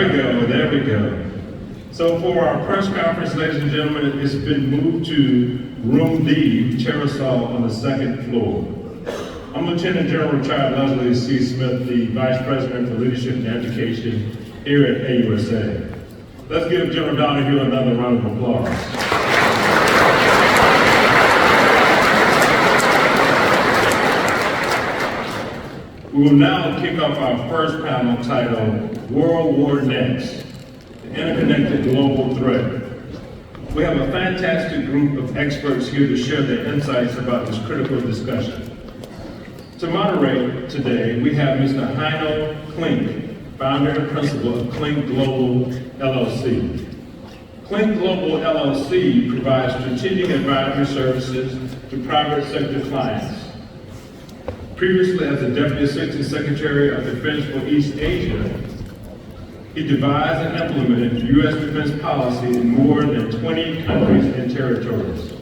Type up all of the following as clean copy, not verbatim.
There we go. So for our press conference, ladies and gentlemen, it's been moved to Room D, Terrace-Hall on the second floor. I'm Lieutenant General Retired Leslie C. Smith, the Vice President for Leadership and Education here at AUSA. Let's give General Donahue another round of applause. We will now kick off our first panel titled World War Next, the Interconnected Global Threat. We have a fantastic group of experts here to share their insights about this critical discussion. To moderate today, we have Mr. Heino Klinck, founder and principal of Klinck Global LLC. Klinck Global LLC provides strategic advisory services to private sector clients. Previously as the Deputy Assistant Secretary of Defense for East Asia, he devised and implemented U.S. defense policy in more than 20 countries and territories.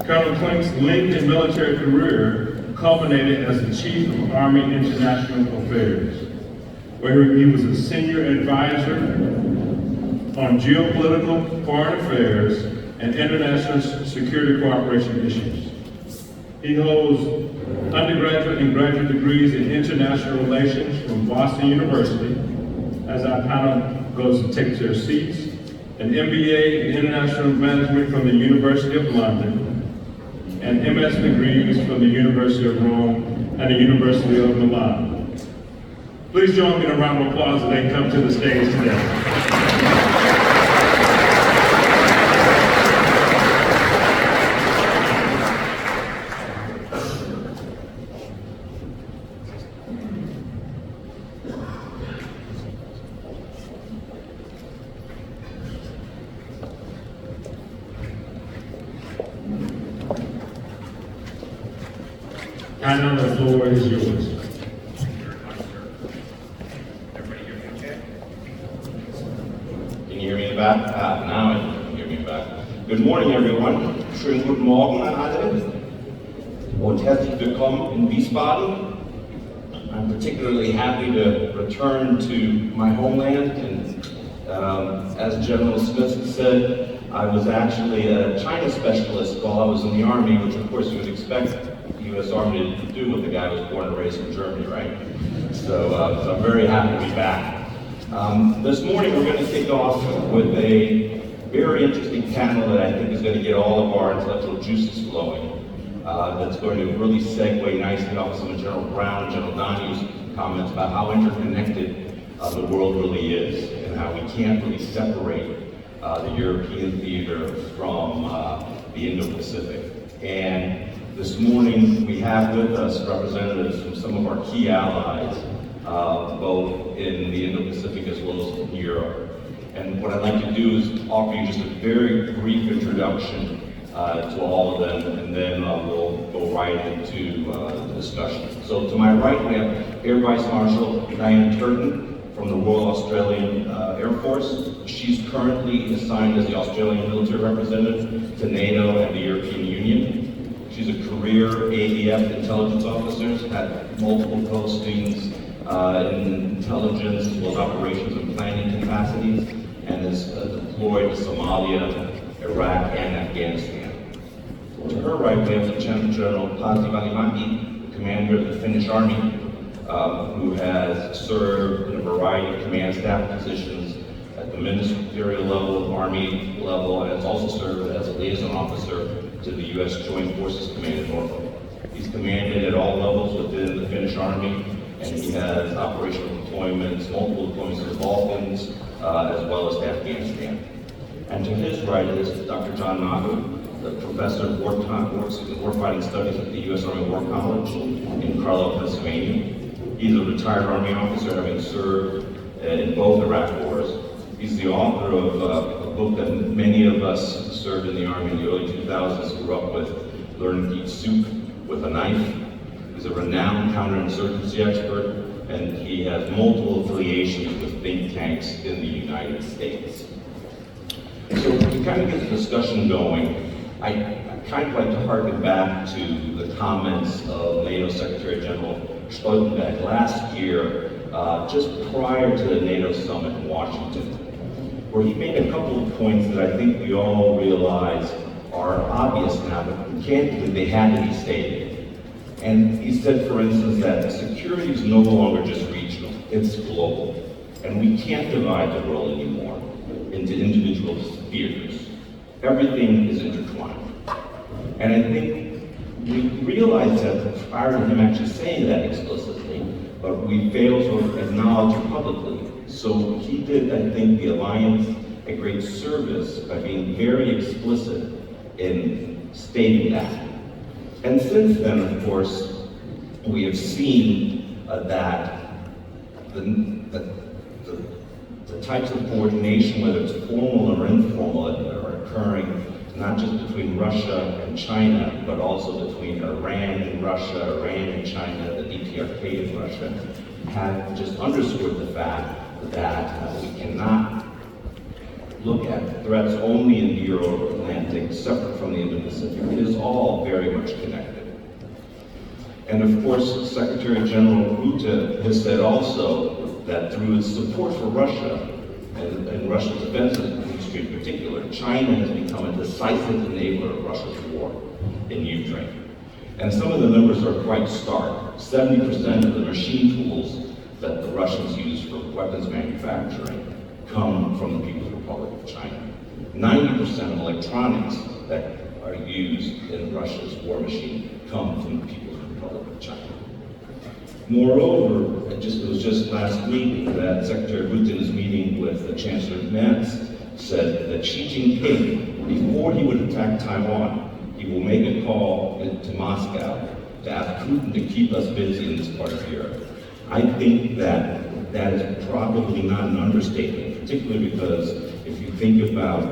Colonel Klinck's LinkedIn military career culminated as the Chief of Army International Affairs, where he was a senior advisor on geopolitical, foreign affairs, and international security cooperation issues. He holds undergraduate and graduate degrees in international relations from Boston University, as our panel goes to take their seats, an MBA in international management from the University of London, and MS degrees from the University of Rome and the University of Milan. Please join me in a round of applause as they come to the stage today. I know the floor is yours. Everybody hear me okay? Can you hear me in the back? Now you can hear me in the back. Good morning, everyone. Schönen guten Morgen an alle. Und herzlich willkommen in Wiesbaden. I'm particularly happy to return to my homeland, and as General Smith said, I was actually a China specialist while I was in the Army, which of course you would expect the U.S. Army to do with the guy who was born and raised in Germany, right? So I'm very happy to be back. This morning we're going to kick off with a very interesting panel that I think is going to get all of our intellectual juices flowing. That's going to really segue nicely off some of General Brown and General Donahue's comments about how interconnected the world really is, and how we can't really separate the European theater from the Indo-Pacific. And this morning we have with us representatives from some of our key allies, both in the Indo-Pacific as well as in Europe. And what I'd like to do is offer you just a very brief introduction to all of them, and then we'll go right into the discussion. So to my right, we have Air Vice Marshal Dianne Turton from the Royal Australian Air Force. She's currently assigned as the Australian military representative to NATO and the European Union. She's a career AVM intelligence officer, had multiple postings in intelligence as well as operations and planning capacities, and is deployed to Somalia, Iraq, and Afghanistan. To her right, we have Lieutenant General Pasi Valimaki, the commander of the Finnish Army, who has served in a variety of command staff positions at the ministerial level, Army level, and has also served as a liaison officer to the U.S. Joint Forces Command in Norfolk. He's commanded at all levels within the Finnish Army, and he has operational deployments, multiple deployments to the Balkans, as well as to Afghanistan. And to his right is Dr. John Nagl, the professor of warfighting studies at the U.S. Army War College in Carlisle, Pennsylvania. He's a retired Army officer, having served in both Iraq wars. He's the author of a book that many of us who served in the Army in the early 2000s grew up with, Learn to Eat Soup with a Knife. He's a renowned counterinsurgency expert, and he has multiple affiliations with think tanks in the United States. So to kind of get the discussion going, I kind of like to harken back to the comments of NATO Secretary General Stoltenberg last year just prior to the NATO summit in Washington, where he made a couple of points that I think we all realize are obvious now, but candidly they had to be stated. And he said, for instance, that security is no longer just regional, it's global. And we can't divide the world anymore into individual spheres. Everything is intertwined. And I think we realize that prior to him actually saying that explicitly, but we failed to acknowledge it publicly. So he did, I think, the Alliance a great service by being very explicit in stating that. And since then, of course, we have seen that the types of coordination, whether it's formal or informal, that are occurring not just between Russia and China, but also between Iran and Russia, Iran and China, the DPRK and Russia, have just underscored the fact that we cannot look at threats only in the Euro-Atlantic, separate from the Indo-Pacific. It is all very much connected. And of course, Secretary General Rutte has said also that through its support for Russia, and Russia's defense industry in particular, China has become a decisive enabler of Russia's war in Ukraine. And some of the numbers are quite stark. 70% of the machine tools that the Russians use for weapons manufacturing come from the People's Republic of China. 90% of electronics that are used in Russia's war machine come from the People's Republic of China. Moreover, it was just last week that Secretary Rutte in his meeting with Chancellor Merz said that Xi Jinping, before he would attack Taiwan, he will make a call to Moscow to ask Putin to keep us busy in this part of Europe. I think that that is probably not an understatement, particularly because if you think about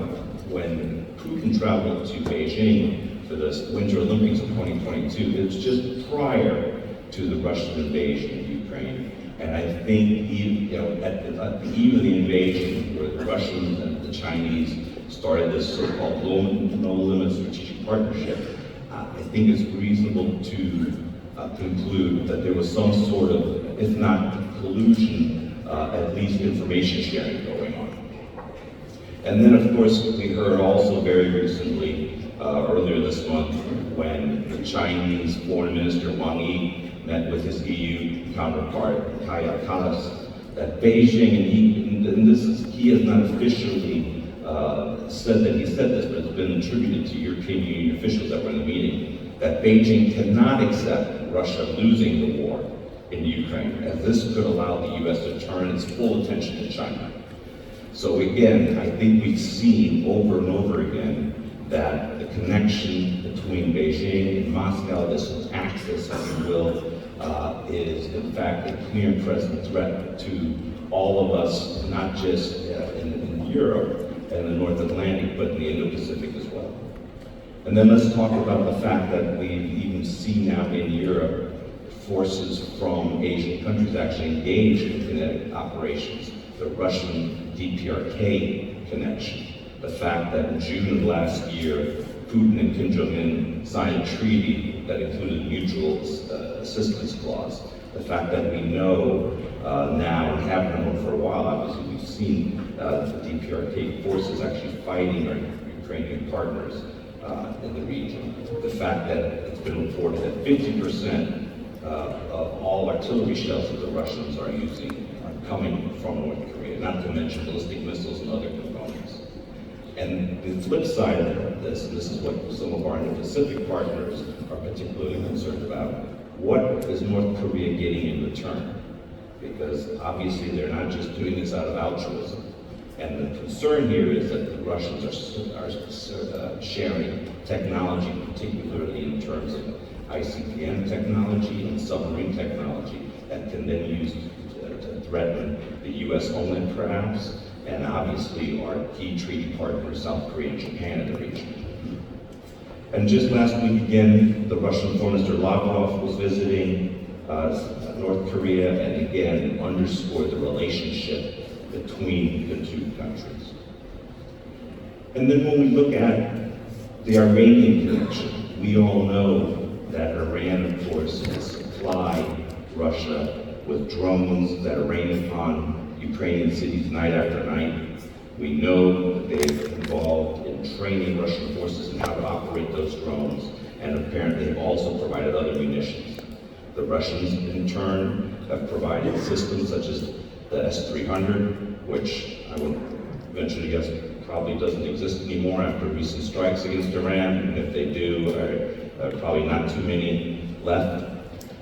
when Putin traveled to Beijing for the Winter Olympics of 2022, it was just prior to the Russian invasion of Ukraine. And I think at the eve of the invasion, where the Russians and the Chinese started this so-called no-limit strategic partnership, I think it's reasonable to conclude that there was some sort of, if not collusion, at least information sharing going on. And then, of course, we heard also very recently, earlier this month, when the Chinese Foreign Minister Wang Yi met with his EU counterpart, Kaja Kallas, that Beijing, and he has not officially said that he said this, but it's been attributed to European Union officials that were in the meeting, that Beijing cannot accept Russia losing the war in Ukraine, as this could allow the US to turn its full attention to China. So again, I think we've seen over and over again that the connection between Beijing and Moscow, this axis, if you will, is in fact a clear and present threat to all of us, not just in Europe and the North Atlantic, but in the Indo-Pacific as well. And then let's talk about the fact that we even see now in Europe forces from Asian countries actually engaged in kinetic operations, the Russian DPRK connection. The fact that in June of last year, Putin and Kim Jong-un signed a treaty that included a mutual assistance clause. The fact that we know now, and have known for a while, obviously we've seen the DPRK forces actually fighting our Ukrainian partners in the region. The fact that it's been reported that 50% of all artillery shells that the Russians are using are coming from North Korea, not to mention ballistic missiles and other components. And the flip side of this, and this is what some of our Indo-Pacific partners are particularly concerned about, what is North Korea getting in return? Because obviously they're not just doing this out of altruism. And the concern here is that the Russians are sharing technology, particularly in terms of ICBM technology and submarine technology that can then use to threaten the US homeland perhaps, and obviously our key treaty partners, South Korea and Japan in the region. And just last week again, the Russian Foreign Minister Lavrov was visiting North Korea and again underscored the relationship between the two countries. And then when we look at the Iranian connection, we all know that Iran, of course, has supplied Russia with drones that are raining upon Ukrainian cities night after night. We know that they've involved in training Russian forces in how to operate those drones, and apparently have also provided other munitions. The Russians, in turn, have provided systems such as the S-300, which I would venture to guess probably doesn't exist anymore after recent strikes against Iran, and if they do, probably not too many left.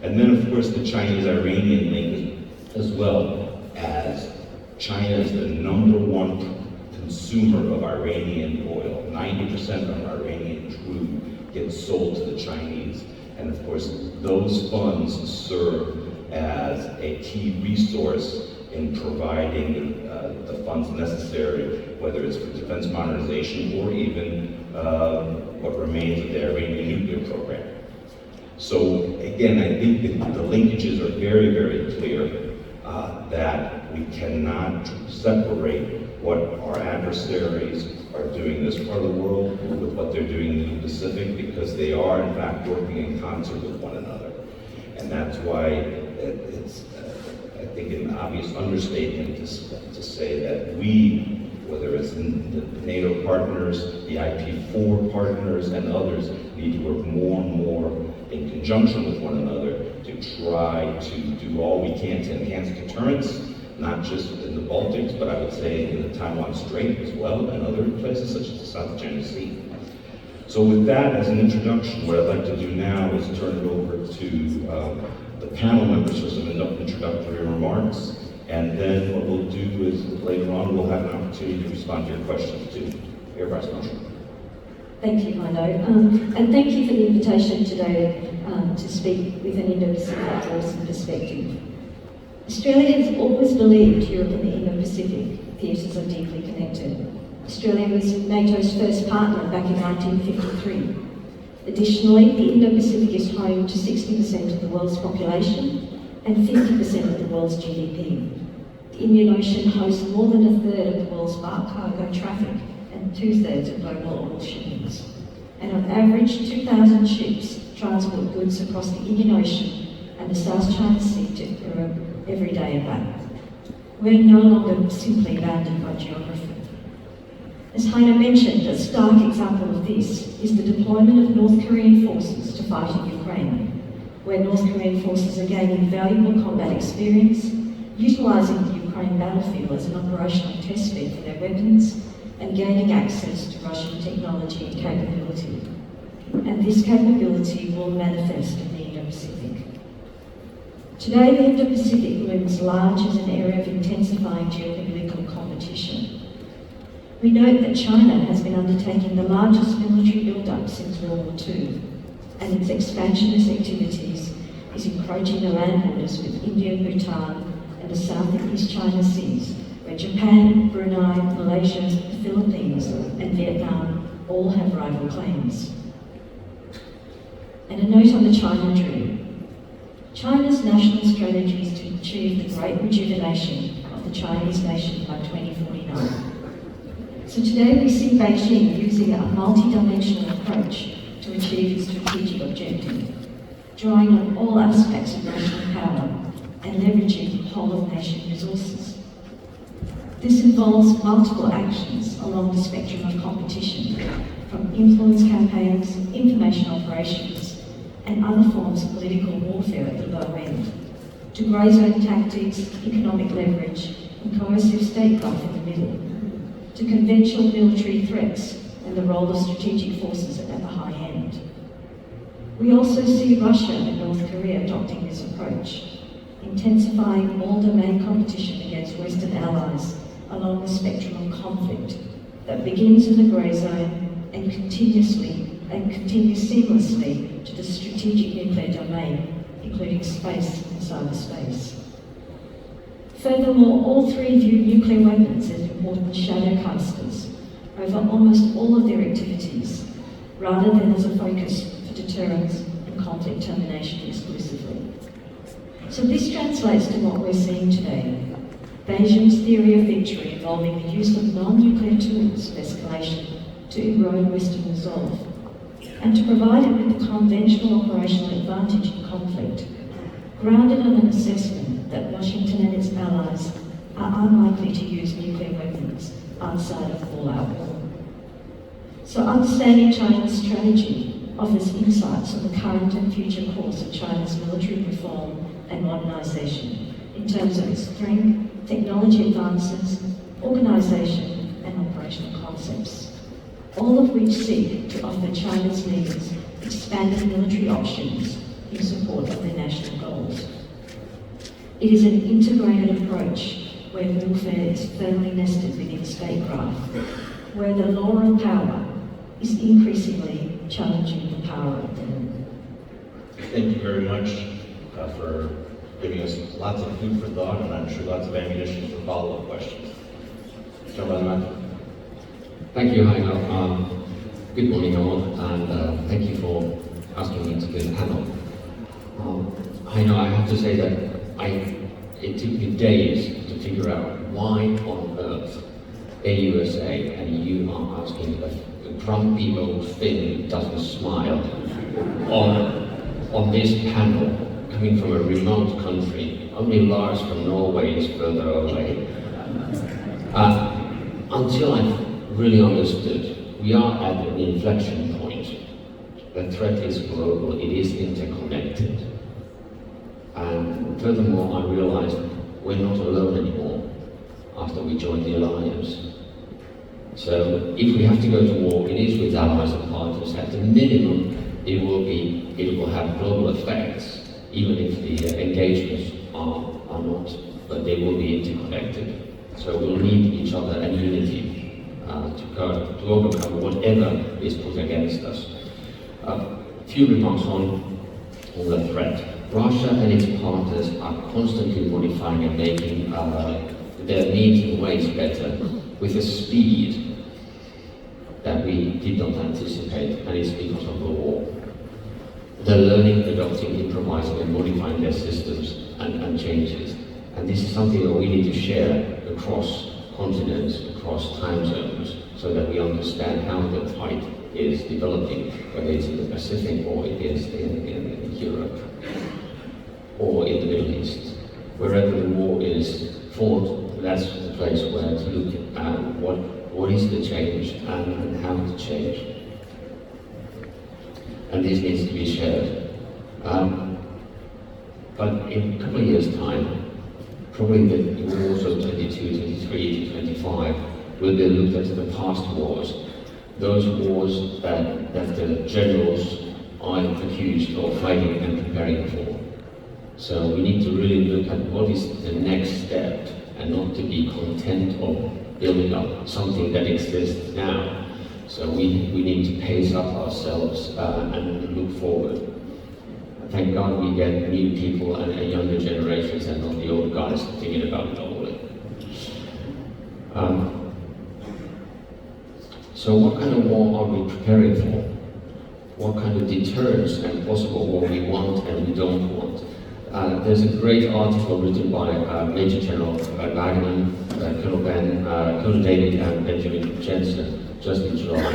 And then, of course, the Chinese-Iranian link as well, as China is the #1 consumer of Iranian oil. 90% of Iranian crude gets sold to the Chinese. And of course, those funds serve as a key resource in providing the funds necessary, whether it's for defense modernization or even what remains of the Iranian nuclear program. So again, I think that the linkages are very, very clear that we cannot separate what our adversaries are doing in this part of the world with what they're doing in the Pacific, because they are in fact working in concert with one another. And that's why it's, I think, an obvious understatement to say that we, whether it's in the NATO partners, the IP4 partners, and others, need to work more and more in conjunction with one another to try to do all we can to enhance deterrence, not just in the Baltics, but I would say in the Taiwan Strait as well, and other places such as the South China Sea. So with that as an introduction, what I'd like to do now is turn it over to the panel members for some introductory remarks, and then what we'll do is later on we'll have an opportunity to respond to your questions too. Air Vice Marshal. Thank you, Heino, and thank you for the invitation today to speak with an Indo-Pacific voice and perspective. Australia has always believed Europe and the Indo-Pacific theatres are deeply connected. Australia was NATO's first partner back in 1953. Additionally, the Indo-Pacific is home to 60% of the world's population and 50% of the world's GDP. The Indian Ocean hosts more than a third of the world's bulk cargo traffic and 2/3 of global oil shipments. And on average, 2,000 ships transport goods across the Indian Ocean and the South China Sea to Europe every day and back. We're no longer simply bounded by geography. As Heino mentioned, a stark example of this is the deployment of North Korean forces to fight in Ukraine, where North Korean forces are gaining valuable combat experience, utilising the Ukraine battlefield as an operational testbed for their weapons, and gaining access to Russian technology and capability. And this capability will manifest in the Indo-Pacific. Today, the Indo-Pacific looms large as an area of intensifying geopolitical competition. We note that China has been undertaking the largest military build-up since World War II, and its expansionist activities is encroaching the land borders with India, Bhutan, and the South and East China Seas, where Japan, Brunei, Malaysia, the Philippines, and Vietnam all have rival claims. And a note on the China dream. China's national strategy is to achieve the great rejuvenation of the Chinese nation by 2049. So today we see Beijing using a multi-dimensional approach to achieve its strategic objective, drawing on all aspects of national power and leveraging whole-of-nation resources. This involves multiple actions along the spectrum of competition, from influence campaigns, information operations, and other forms of political warfare at the low end, to grey zone tactics, economic leverage, and coercive statecraft in the middle, to conventional military threats and the role of strategic forces at the high end. We also see Russia and North Korea adopting this approach, intensifying all-domain competition against Western allies along the spectrum of conflict that begins in the grey zone and continues seamlessly to the strategic nuclear domain, including space and cyberspace. Furthermore, all three view nuclear weapons as important shadowcasters over almost all of their activities, rather than as a focus for deterrence and conflict termination exclusively. So this translates to what we're seeing today. Beijing's theory of victory involving the use of non-nuclear tools of escalation to erode Western resolve, and to provide it with the conventional operational advantage in conflict, grounded on an assessment that Washington and its allies are unlikely to use nuclear weapons outside of all-out war. So understanding China's strategy offers insights on the current and future course of China's military reform and modernization in terms of its strength, technology advances, organization, and operational concepts, all of which seek to offer China's leaders expanded military options in support of their national goals. It is an integrated approach where warfare is firmly nested within statecraft, where the law of power is increasingly challenging the power of the law. Thank you very much for giving us lots of food for thought, and I'm sure lots of ammunition for follow-up questions. Mr. Valimaki. Thank you, Heino. Good morning, all, and thank you for asking me to do the panel. Heino, I have to say that it took me days to figure out why on earth AUSA and you are asking a grumpy old Finn who doesn't smile on this panel coming from a remote country. Only Lars from Norway is further away. Until I really understood, we are at an inflection point. The threat is global, it is interconnected. And furthermore, I realized we're not alone anymore after we joined the alliance. So if we have to go to war, it is with allies and partners. At the minimum, it will have global effects, even if the engagements are not, but they will be interconnected. So we'll need each other and unity to overcome whatever is put against us. A few remarks on the threat. Russia and its partners are constantly modifying and making their needs and ways better with a speed that we did not anticipate, and it's because of the war. They're learning, adopting, improvising, and modifying their systems and changes. And this is something that we need to share across continents, across time zones, so that we understand how the fight is developing, whether it's in the Pacific or it is in Europe or in the Middle East. Wherever the war is fought, that's the place where to look at what is the change and how to change. And this needs to be shared. But in a couple of years' time, probably the wars of 22, 23 to 25 will be looked at the past wars. Those wars that the generals are accused of fighting and preparing for. So we need to really look at what is the next step and not to be content of building up something that exists now. So we need to pace up ourselves and look forward. Thank God we get new people and younger generations and not the old guys thinking about it all. So what kind of war are we preparing for? What kind of deterrence and possible war we want and we don't want? There's a great article written by Major General Nagl, Colonel Ben, Colonel David and Benjamin Jensen just in July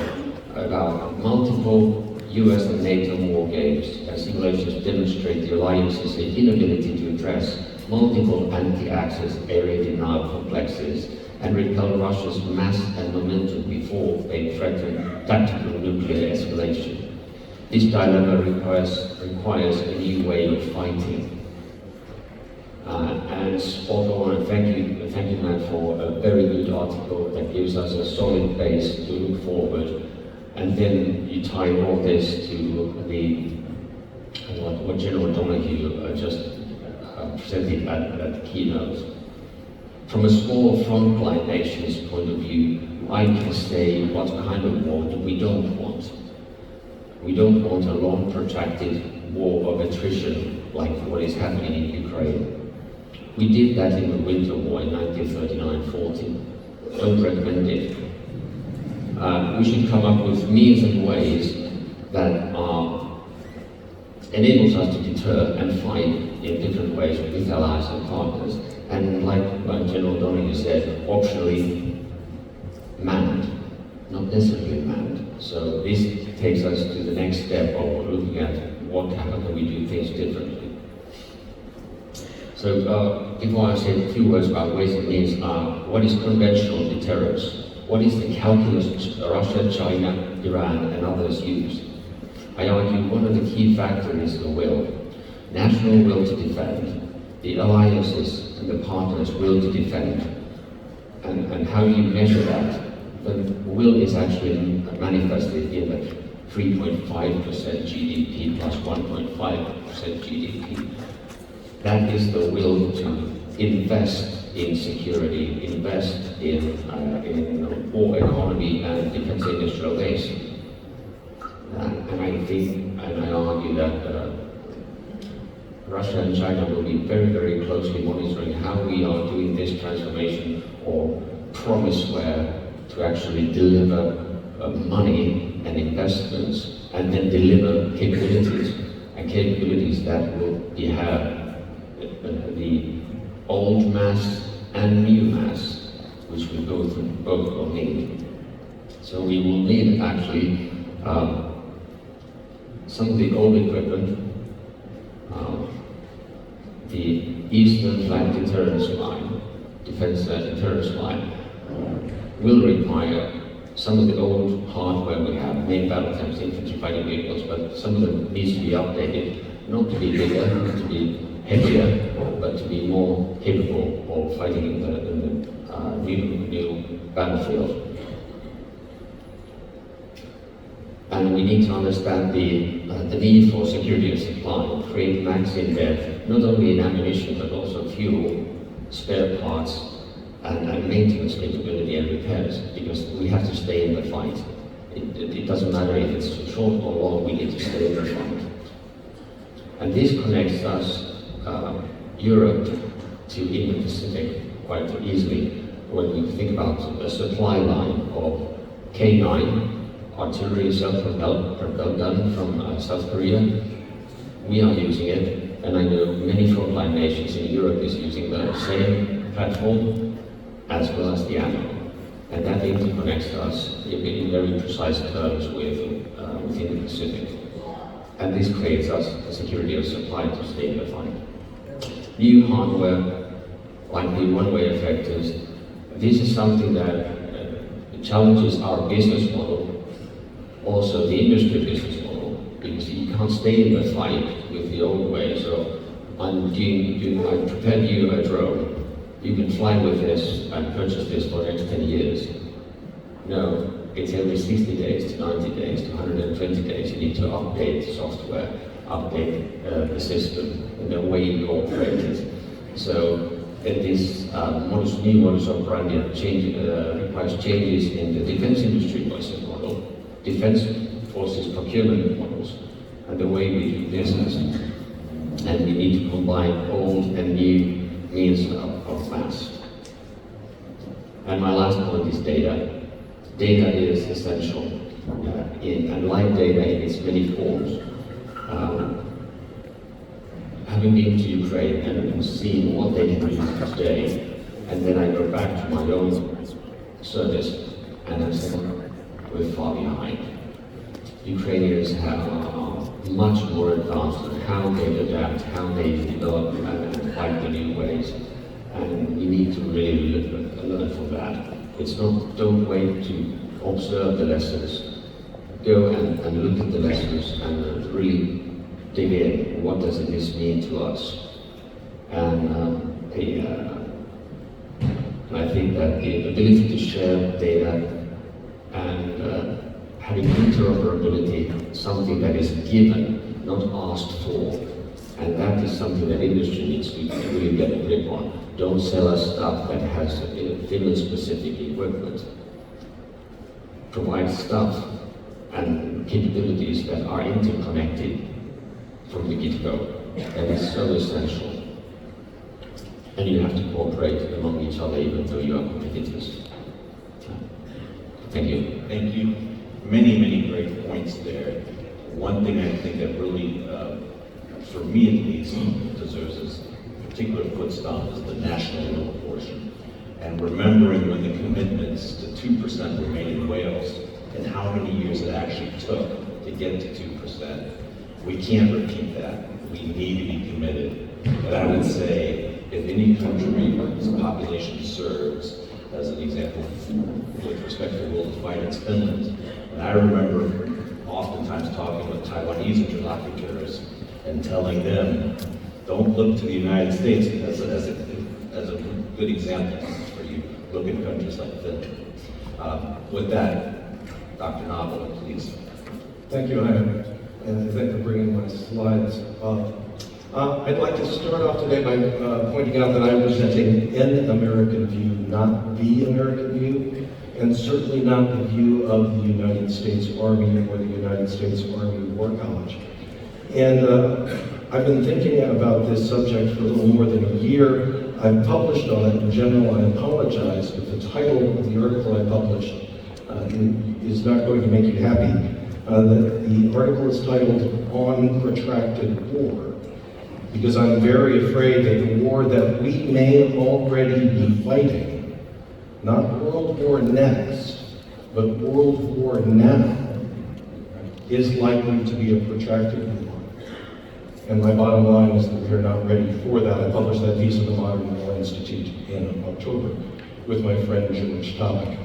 about multiple US and NATO war games as simulations demonstrate the alliance's inability to address multiple anti-access area denial complexes and repel Russia's mass and momentum before they threaten tactical nuclear escalation. This dilemma requires a new way of fighting. And spot on, thank you, Matt, for a very good article that gives us a solid base to look forward. And then you tie all this to what General Donahue just presented at the keynote. From a small frontline nation's point of view, I can say what kind of war we don't want. We don't want a long, protracted war of attrition like what is happening in Ukraine. We did that in the Winter War in 1939-40. Don't recommend it. We should come up with means and ways that enables us to deter and fight in different ways with allies and partners. And like General Donahue said, optionally manned, not necessarily manned. So this takes us to the next step of looking at how can we do things differently. So before I say a few words about ways and means, what is conventional deterrence? What is the calculus Russia, China, Iran, and others use? I argue one of the key factors is the will. National will to defend, the alliances and the partners' will to defend. And how you measure that? The will is actually manifested in the 3.5% GDP plus 1.5% GDP. That is the will to invest in security, invest in war economy and defense industrial base. And I think, and I argue that Russia and China will be very, very closely monitoring how we are doing this transformation or promise where to actually deliver money and investments and then deliver capabilities and capabilities that will have the old mass and new mass, which we both will need. So we will need actually some of the old equipment, the Eastern Flank Deterrence Line, Defense Deterrence Line, will require some of the old hardware we have, main battle tanks, infantry fighting vehicles, but some of them needs to be updated, not to be bigger, not to be heavier, but to be more capable of fighting in the new battlefield. And we need to understand the need for security of supply, create max in depth, not only in ammunition, but also fuel, spare parts, and maintenance capability and repairs, because we have to stay in the fight. It doesn't matter if it's short or long, we need to stay in the fight. And this connects us, Europe, to Indo-Pacific quite easily when we think about a supply line of K9, artillery self-propelled gun from South Korea. We are using it, and I know many frontline nations in Europe is using the same platform as well as the ammo. And that interconnects us in very precise terms within the Pacific. And this creates us the security of supply to stay in the fight. New hardware, like the one-way effectors, this is something that challenges our business model, also the industry business model, because you can't stay in the fight with the old way. So I prepared you a drone. You can fly with this and purchase this for the next 10 years. No, it's every 60 days to 90 days to 120 days. You need to update software, update the system, and the way you operate it. So this new modus operandi requires changes in the defense industry business model, defense forces procurement models, and the way we do business. And we need to combine old and new means of mass. And my last point is data. Data is essential, and like data in its many forms. Having been to Ukraine and seen what they can do today, and then I go back to my own service, and I said, we're far behind. Ukrainians are much more advanced in how they adapt, how they develop and fight the new ways. And we need to really learn from that. It's not, don't wait to observe the lessons. Go and look at the lessons and really dig in. What does this mean to us? And I think that the ability to share data and having interoperability, something that is given, not asked for. And that is something that industry needs to really get a grip on. Don't sell us stuff that has Finland-specific equipment. Provide stuff and capabilities that are interconnected from the get-go. That is so essential. And you have to cooperate among each other even though you are competitors. Thank you. Thank you. Many, many great points there. One thing I think that really, for me at least, deserves a particular foot stomp is the national will portion. And remembering when the commitments to 2% were made in Wales and how many years it actually took to get to 2%. We can't repeat that. We need to be committed. But I would say in any country whose population serves, as an example, with respect to world finance, Finland. And I remember oftentimes talking with Taiwanese interlocutors and telling them, don't look to the United States as a good example for you. Look at countries like Finland. With that, Dr. Nagl, please. Thank you, Heino, and thank you for bringing my slides up. I'd like to start off today by pointing out that I'm presenting an American view, not the American view, and certainly not the view of the United States Army or the United States Army War College. And I've been thinking about this subject for a little more than a year. I've published on it. In general, I apologize if the title of the article I published is not going to make you happy. The article is titled On Protracted War, because I'm very afraid that the war that we may already be fighting, not World War next, but World War now, is likely to be a protracted war. And my bottom line is that we're not ready for that. I published that piece in the Modern War Institute in October with my friend George Topic.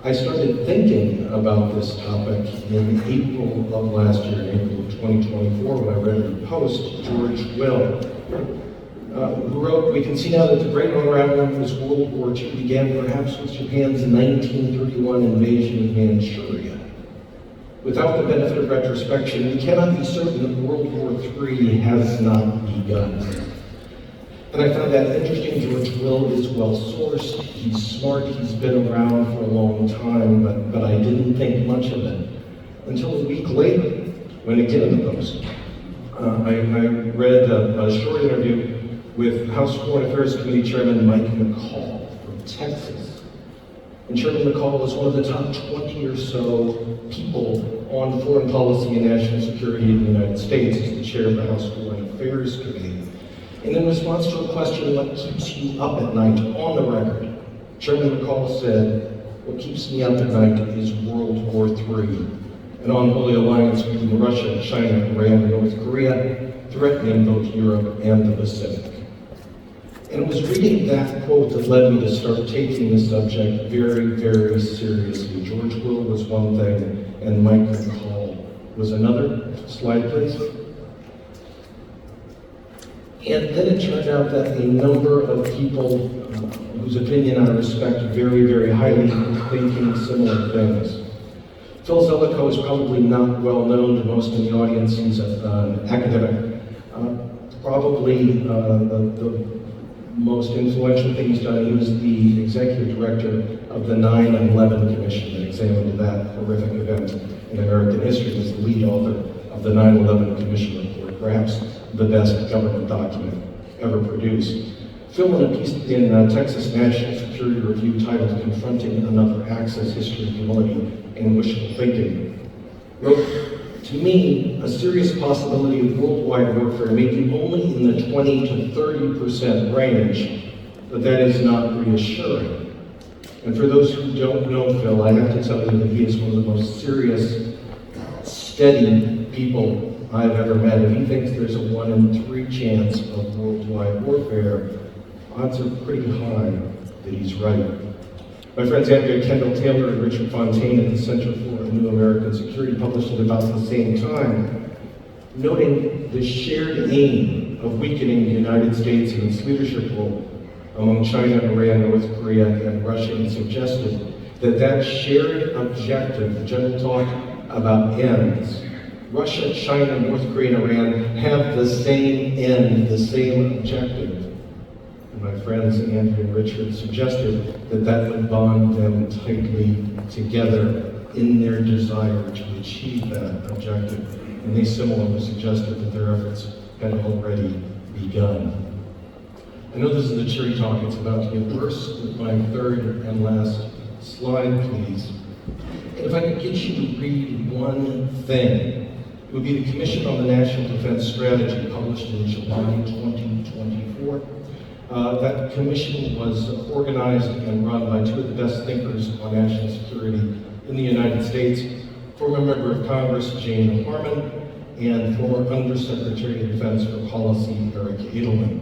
I started thinking about this topic in April of last year, in April of 2024, when I read a post, George Will, who wrote, "We can see now that the great unraveling of World War II began perhaps with Japan's 1931 invasion of Manchuria. Without the benefit of retrospection, we cannot be certain that World War III has not begun." And I found that interesting. George Will is well-sourced, he's smart, he's been around for a long time, but I didn't think much of it until a week later, when again in the Post, I read a short interview with House Foreign Affairs Committee Chairman Mike McCall from Texas. And Chairman McCall is one of the top 20 or so people on foreign policy and national security in the United States. He's the chair of the House Foreign Affairs Committee. And in response to a question, what keeps you up at night, on the record, Chairman McCall said, what keeps me up at night is World War III, an unholy alliance between Russia, China, Iran, and North Korea, threatening both Europe and the Pacific. And it was reading that quote that led me to start taking the subject very, very seriously. George Will was one thing, and Mike McCall was another. Slide, please. And then it turned out that a number of people whose opinion I respect very, very highly were thinking similar things. Phil Zelikow is probably not well known to most in the audience. He's an academic. Probably the most influential thing he's done, he was the executive director of the 9/11 Commission that examined that horrific event in American history. He was the lead author of the 9/11 Commission report, perhaps the best government document ever produced. Phil, in a piece in Texas National Security Review titled Confronting Another Axis, History of Humility and Wishful Thinking, wrote, to me, a serious possibility of worldwide warfare may be only in the 20 to 30% range, but that is not reassuring. And for those who don't know Phil, I have to tell you that he is one of the most serious, steady people I've ever met. If he thinks there's a 1 in 3 chance of worldwide warfare, odds are pretty high that he's right. My friends Andrea Kendall Taylor and Richard Fontaine at the Center for a New American Security published at about the same time, noting the shared aim of weakening the United States and its leadership role among China, Iran, North Korea, and Russia, and suggested that that shared objective, the general talk about ends, Russia, China, North Korea, and Iran have the same end, the same objective. And my friends Andrew and Richard suggested that that would bond them tightly together in their desire to achieve that objective. And they similarly suggested that their efforts had already begun. I know this is a cheery talk, it's about to get worse. With my third and last slide, please. And if I could get you to read one thing, it would be the Commission on the National Defense Strategy, published in July 2024. That commission was organized and run by two of the best thinkers on national security in the United States, former member of Congress Jane Harman, and former Undersecretary of Defense for Policy Eric Edelman.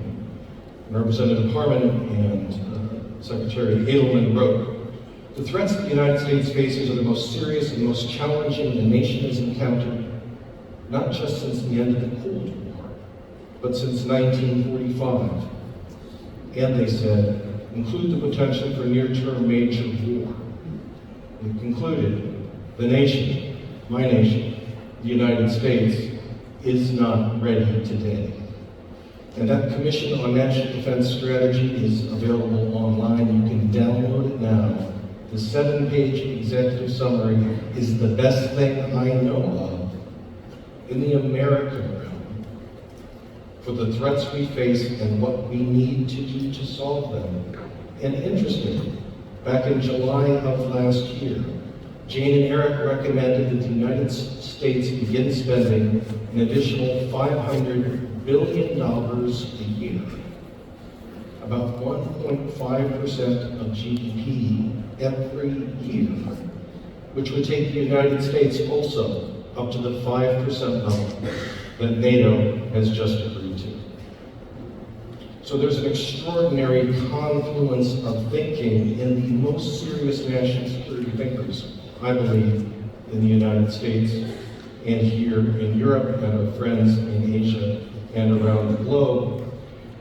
Representative Harman and Secretary Edelman wrote, "The threats that the United States faces are the most serious and most challenging the nation has encountered, not just since the end of the Cold War, but since 1945. And they said, include the potential for near-term major war." They concluded, the nation, my nation, the United States, is not ready today. And that Commission on National Defense Strategy is available online. You can download it now. The 7-page executive summary is the best thing I know of in the American realm for the threats we face and what we need to do to solve them. And interestingly, back in July of last year, Jane and Eric recommended that the United States begin spending an additional $500 billion a year, about 1.5% of GDP every year, which would take the United States also up to the 5% level that NATO has just agreed to. So there's an extraordinary confluence of thinking in the most serious national security thinkers, I believe, in the United States and here in Europe and our friends in Asia and around the globe.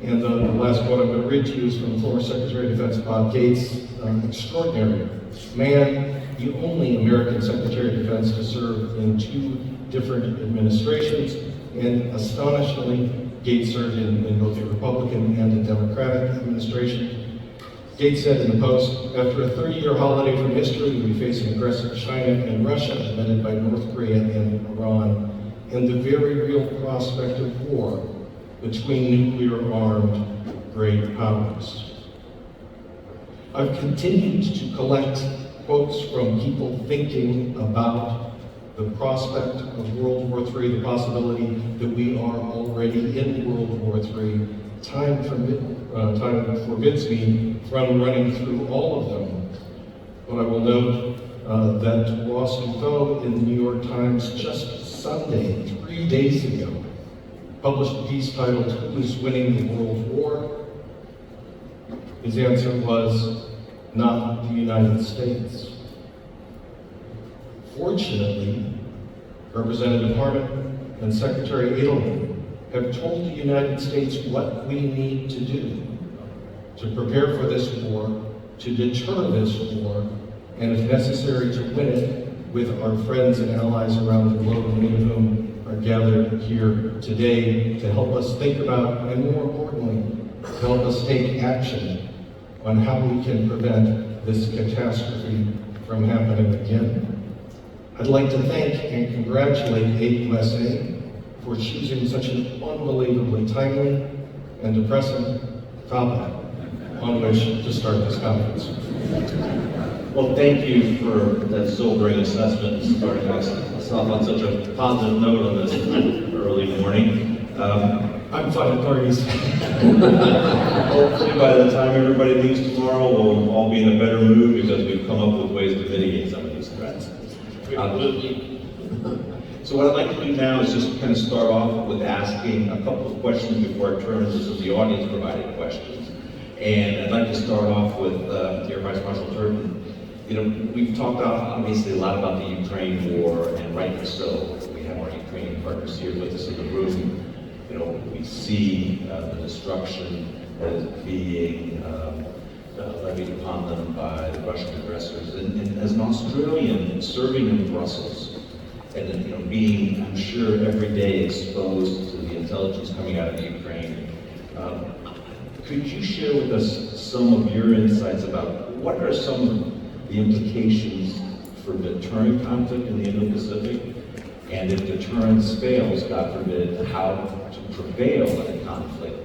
And the last quote I'm going to read to you is from former Secretary of Defense Bob Gates, extraordinary man, the only American Secretary of Defense to serve in 2 different administrations, and astonishingly, Gates served in both a Republican and a Democratic administration. Gates said in the Post, after a 30-year holiday from history, we face an aggressive China and Russia, led by North Korea and Iran, and the very real prospect of war between nuclear-armed great powers. I've continued to collect quotes from people thinking about the prospect of World War III, the possibility that we are already in World War III. Time forbids me from running through all of them, but I will note that Ross Duthot in the New York Times just Sunday, 3 days ago, published a piece titled, "Who's Winning the World War?" His answer was, not the United States. Fortunately, Representative Harman and Secretary Edelman have told the United States what we need to do to prepare for this war, to deter this war, and if necessary, to win it with our friends and allies around the globe, many of whom are gathered here today to help us think about, and more importantly, to help us take action on how we can prevent this catastrophe from happening again. I'd like to thank and congratulate AUSA for choosing such an unbelievably timely and depressing topic on which to start this conference. Well, thank you for that sobering assessment and starting us off on such a positive note on this early morning. I'm fine at parties. Hopefully by the time everybody leaves tomorrow, we'll all be in a better mood because we've come up with ways to mitigate some of these threats. So what I'd like to do now is just kind of start off with asking a couple of questions before I turn to some of the audience provided questions. And I'd like to start off with Dear Vice Marshal Turton. You know, we've talked obviously a lot about the Ukraine war, and rightly so. We have our Ukrainian partners here with us in the room. You know, we see the destruction that is being levied upon them by the Russian aggressors. And as an Australian serving in Brussels, and you know, being, I'm sure, every day exposed to the intelligence coming out of Ukraine, could you share with us some of your insights about what are some of the implications for deterring conflict in the Indo-Pacific? And if deterrence fails, God forbid, how to prevail in a conflict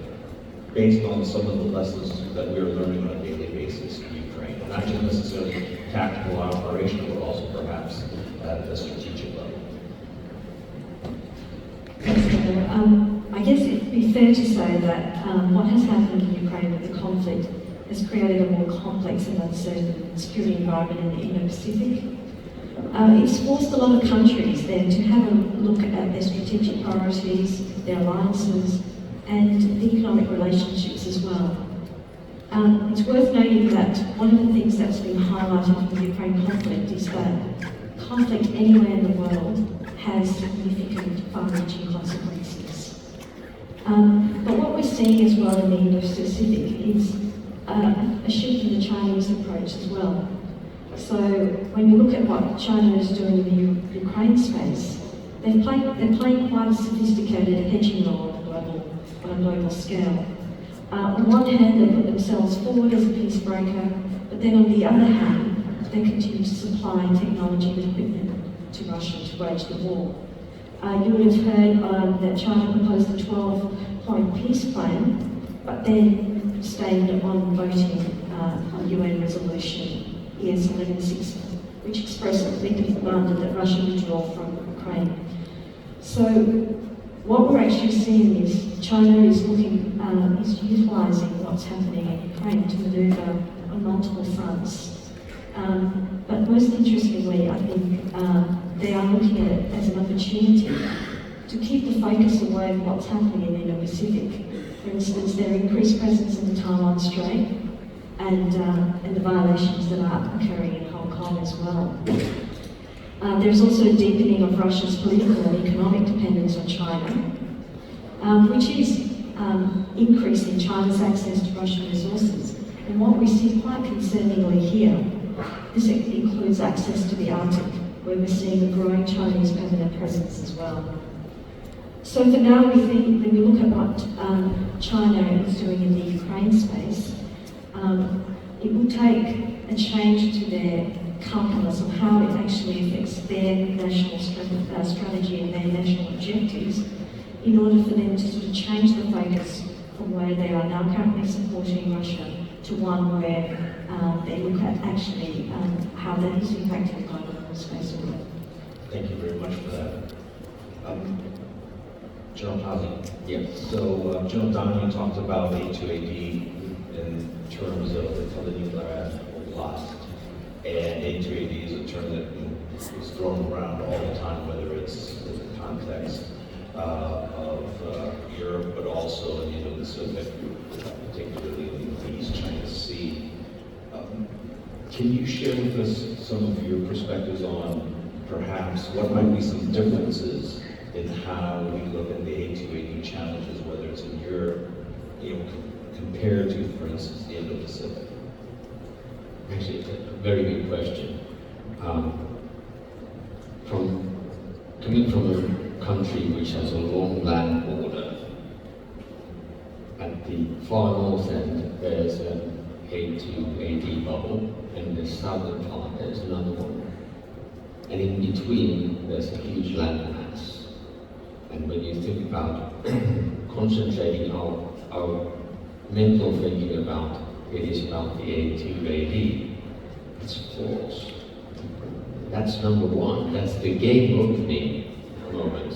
based on some of the lessons that we're learning on a daily basis in Ukraine? Not just necessarily tactical or operational, but also perhaps at the strategic level. I guess it'd be fair to say that what has happened in Ukraine with the conflict has created a more complex and uncertain security environment in the Indo-Pacific. It's forced a lot of countries then to have a look at their strategic priorities, their alliances, and the economic relationships as well. It's worth noting that one of the things that's been highlighted in the Ukraine conflict is that conflict anywhere in the world has significant far-reaching consequences. But what we're seeing as well in the Indo-Pacific is a shift in the Chinese approach as well. So when we look at what China is doing in the Ukraine space, they're playing quite a sophisticated hedging role on a global scale. On one hand, they put themselves forward as a peace broker, but then on the other hand, they continue to supply technology and equipment to Russia to wage the war. You would have heard that China proposed a 12-point peace plan, but then stayed on voting on UN resolution ES 1160, which expressly demanded that Russia withdraw from Ukraine. So what we're actually seeing is China is utilising what's happening in Ukraine to manoeuvre on multiple fronts. But most interestingly, I think they are looking at it as an opportunity to keep the focus away from what's happening in the Indo-Pacific. For instance, their increased presence in the Taiwan Strait and the violations that are occurring in Hong Kong as well. There's also a deepening of Russia's political and economic dependence on China, which is increasing China's access to Russian resources. And what we see quite concerningly here, this includes access to the Arctic, where we're seeing a growing Chinese permanent presence as well. So for now, we think when we look at what China is doing in the Ukraine space, it will take a change to their calculus of how it actually affects their national strategy and their national objectives in order for them to sort of change the focus from where they are now currently supporting Russia to one where they look at actually how that is impacting the global space. Thank you very much for that. General Pasi. Yes. So General Donahue talked about A2AD in terms of the telenuclear blast. And A2AD is a term that is thrown around all the time, whether it's in the context of Europe, but also in the Indo-Pacific, particularly in the East China Sea. Can you share with us some of your perspectives on perhaps what might be some differences in how we look at the A2AD challenges, whether it's in Europe, compared to, for instance, the Indo-Pacific? Actually, it's a very good question. Coming from a country which has a long land border, at the far north end there's an A2AD bubble, and the southern part there's another one. And in between there's a huge landmass. And when you think about concentrating our mental thinking about it is about the A2AD, it's false. That's number one. That's the game opening moment.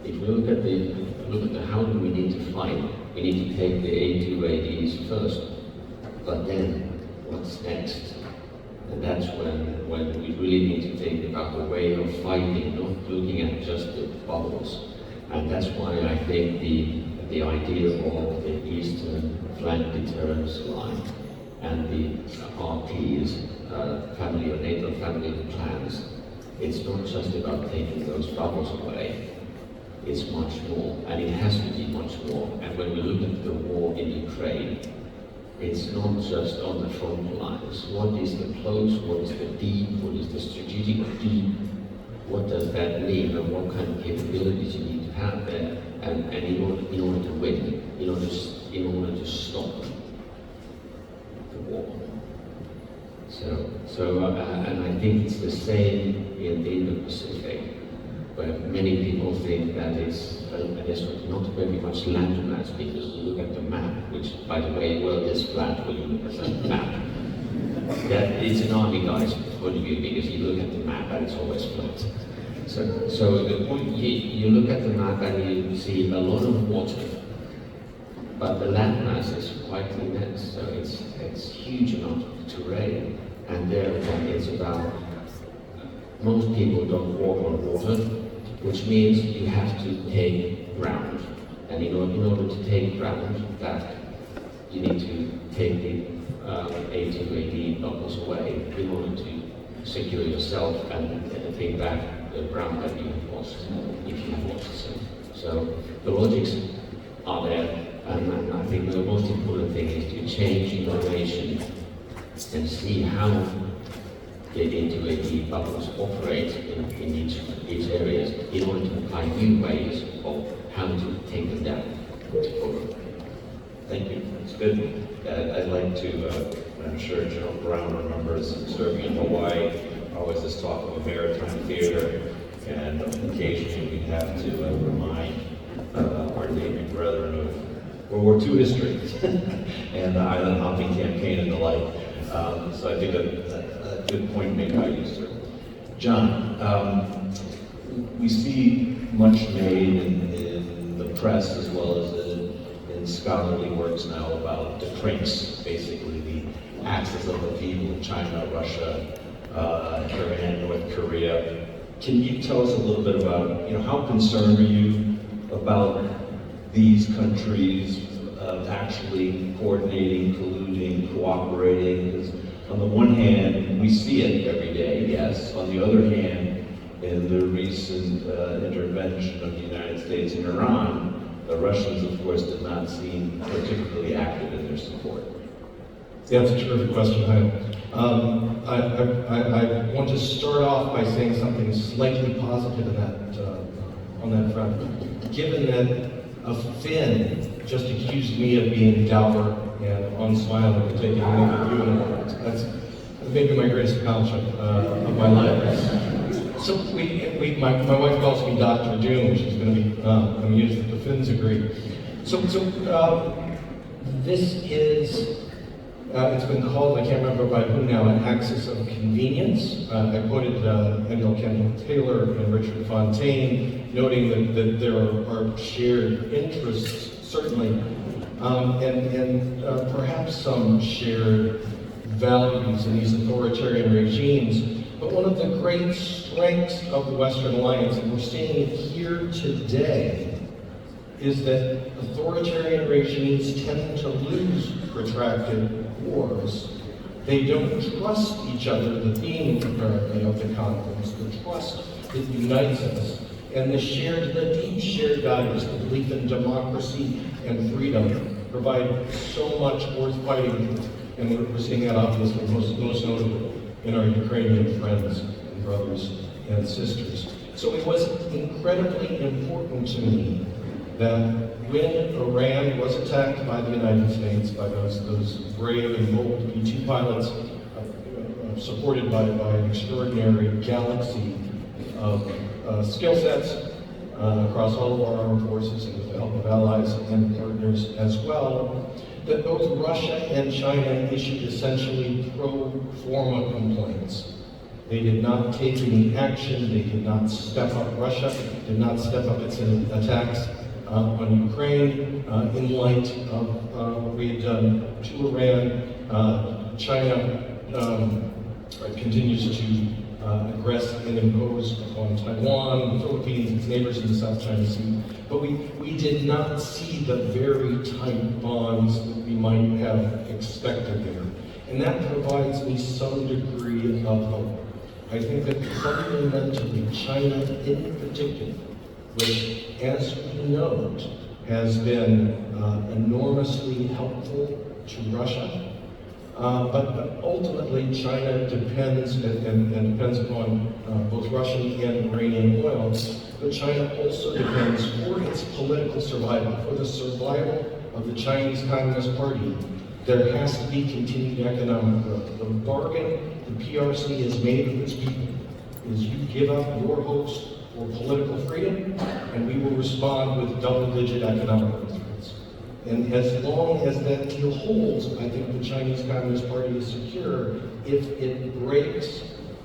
If we look at the how do we need to fight, we need to take the A2ADs first, but then what's next? And that's when we really need to think about the way of fighting, not looking at just the bubbles. And that's why I think the idea of the Eastern Flank Deterrence Line and the RP's family or NATO family plans, it's not just about taking those bubbles away, it's much more, and it has to be much more. And when we look at the war in Ukraine, it's not just on the front lines. What is the close, what is the deep, what is the strategic deep? What does that mean, and what kind of capabilities you need to have there, and in order to win, in order to stop the war. And I think it's the same in the Indo-Pacific, where many people think that there's not very much landmass, because you look at the map, which, by the way, world is flat when you look at the map. That it's an army guy's point of view, because you look at the map and it's always flat. So the point, you look at the map and you see a lot of water, but the landmass is quite immense, so it's huge amount of terrain, and therefore it's about, most people don't walk on water, which means you have to take ground. And in order to take ground back, you need to take the A2AD bubbles away in order to secure yourself and take back the ground that you have lost, if you have lost some. So the logics are there, and I think the most important thing is to change innovation and see how the A2AD bubbles operate in each areas in order to apply new ways of how to take them down. Thank you, that's good. I'd like to, I'm sure General Brown remembers serving in Hawaii, always this talk of a maritime theater, and occasionally we'd have to remind our Navy brethren of World War II history and the island hopping campaign and the like. So I think a good point made by you, sir. John, we see much made in the press as well as in scholarly works now about the Klincks, basically the axis of the people, China, Russia, and North Korea. Can you tell us a little bit about, how concerned are you about these countries actually coordinating, colluding, cooperating? Because on the one hand, we see it every day, yes. On the other hand, in the recent intervention of the United States in Iran, the Russians, of course, did not seem particularly active in their support. Yeah, that's a terrific question, Heino. I want to start off by saying something slightly positive in on that front. Given that a Finn just accused me of being dour and unsmiling and taking a view, that's maybe my greatest accomplishment of my life. So my wife calls me Dr. Doom. She's going to be amused that the Finns agree. So this is, it's been called, I can't remember by who now, an axis of convenience. I quoted LtGen Taylor and Richard Fontaine, noting that there are shared interests, certainly, and perhaps some shared values in these authoritarian regimes. But one of the great strengths of the Western Alliance, and we're seeing it here today, is that authoritarian regimes tend to lose protracted wars. They don't trust each other, the theme apparently of the conference, the trust that unites us, and the deep shared values, the belief in democracy and freedom, provide so much worth fighting for. And we're seeing that obviously most notably in our Ukrainian friends and brothers and sisters. So it was incredibly important to me that when Iran was attacked by the United States, by those brave and bold B-2 pilots, supported by an extraordinary galaxy of skill sets across all of our armed forces and with the help of allies and partners as well, that both Russia and China issued essentially pro forma complaints. They did not take any action, they did not step up. Russia did not step up its attacks on Ukraine in light of what we had done to Iran. China continues to aggress and impose upon Taiwan, the Philippines, its neighbors in the South China Sea. But we did not see the very tight bonds that we might have expected there. And that provides me some degree of hope. I think that fundamentally China in particular, which as we know has been enormously helpful to Russia, but ultimately China depends and depends upon both Russian and Iranian oil, but China also depends for its political survival, for the survival of the Chinese Communist Party. There has to be continued economic growth. The bargain the PRC has made with its people is you give up your hopes for political freedom, and we will respond with double-digit economic growth rates. And as long as that deal holds, I think the Chinese Communist Party is secure. If it breaks,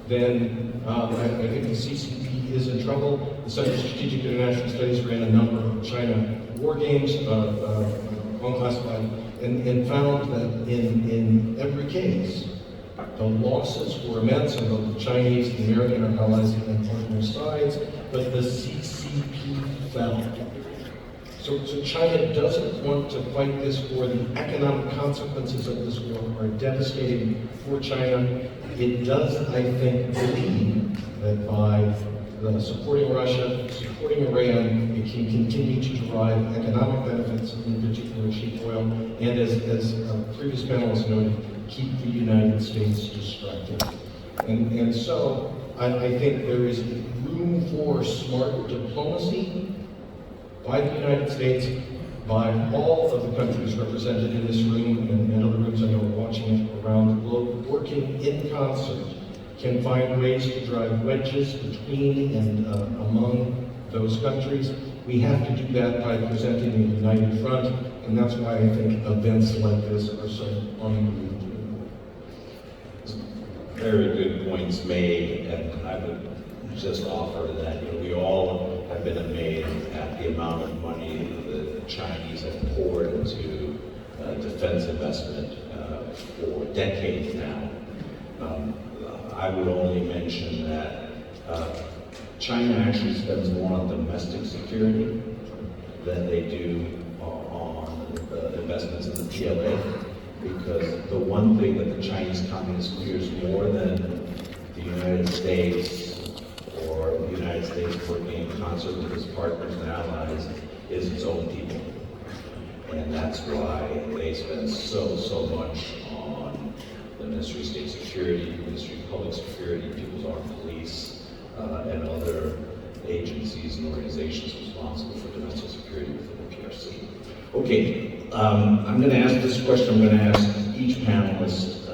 then I think the CCP is in trouble. The Center for Strategic International Studies ran a number of China war games, unclassified, and found that in every case, the losses were immense on both the Chinese, the American, allies, and partner sides, but the CCP fell. So China doesn't want to fight this war. The economic consequences of this war are devastating for China. It does, I think, believe that by supporting Russia, supporting Iran, it can continue to derive economic benefits, in particular cheap oil, and as previous panelists noted, keep the United States distracted. And so I think there is room for smart diplomacy by the United States, by all of the countries represented in this room and other rooms I know are watching it around the globe, working in concert, can find ways to drive wedges between and among those countries. We have to do that by presenting a united front, and that's why I think events like this are so unbelievable. Very good points made, and I would just offer that we all have been amazed at the amount of money the Chinese have poured into defense investment for decades now. I would only mention that China actually spends more on domestic security than they do on the investments in the PLA, because the one thing that the Chinese Communist fears more than the United States or the United States working in concert with its partners and allies is its own people. And that's why they spend so much on the Ministry of State Security, Ministry of Public Security, People's Armed Police, and other agencies and organizations responsible for domestic security within the PRC. Okay, I'm going to ask this question. I'm going to ask each panelist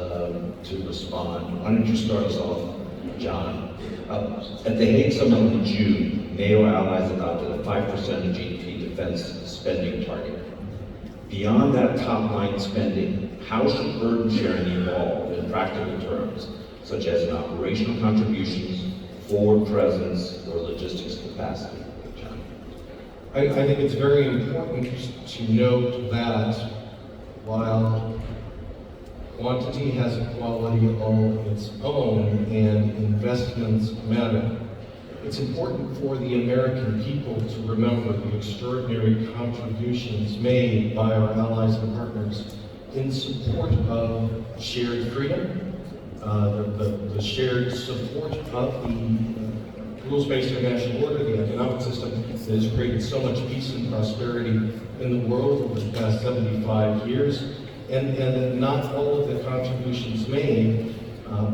to respond. Why don't you start us off, John? At the Hague Summit in June, NATO allies adopted a 5% of GDP defense spending target. Beyond that top-line spending, how should burden sharing evolve in practical terms, such as in operational contributions, forward presence, or logistics capacity? John? I think it's very important to note that while quantity has a quality all its own and investments matter, it's important for the American people to remember the extraordinary contributions made by our allies and partners in support of shared freedom, the shared support of the rules-based international order, the economic system that has created so much peace and prosperity in the world over the past 75 years, and not all of the contributions made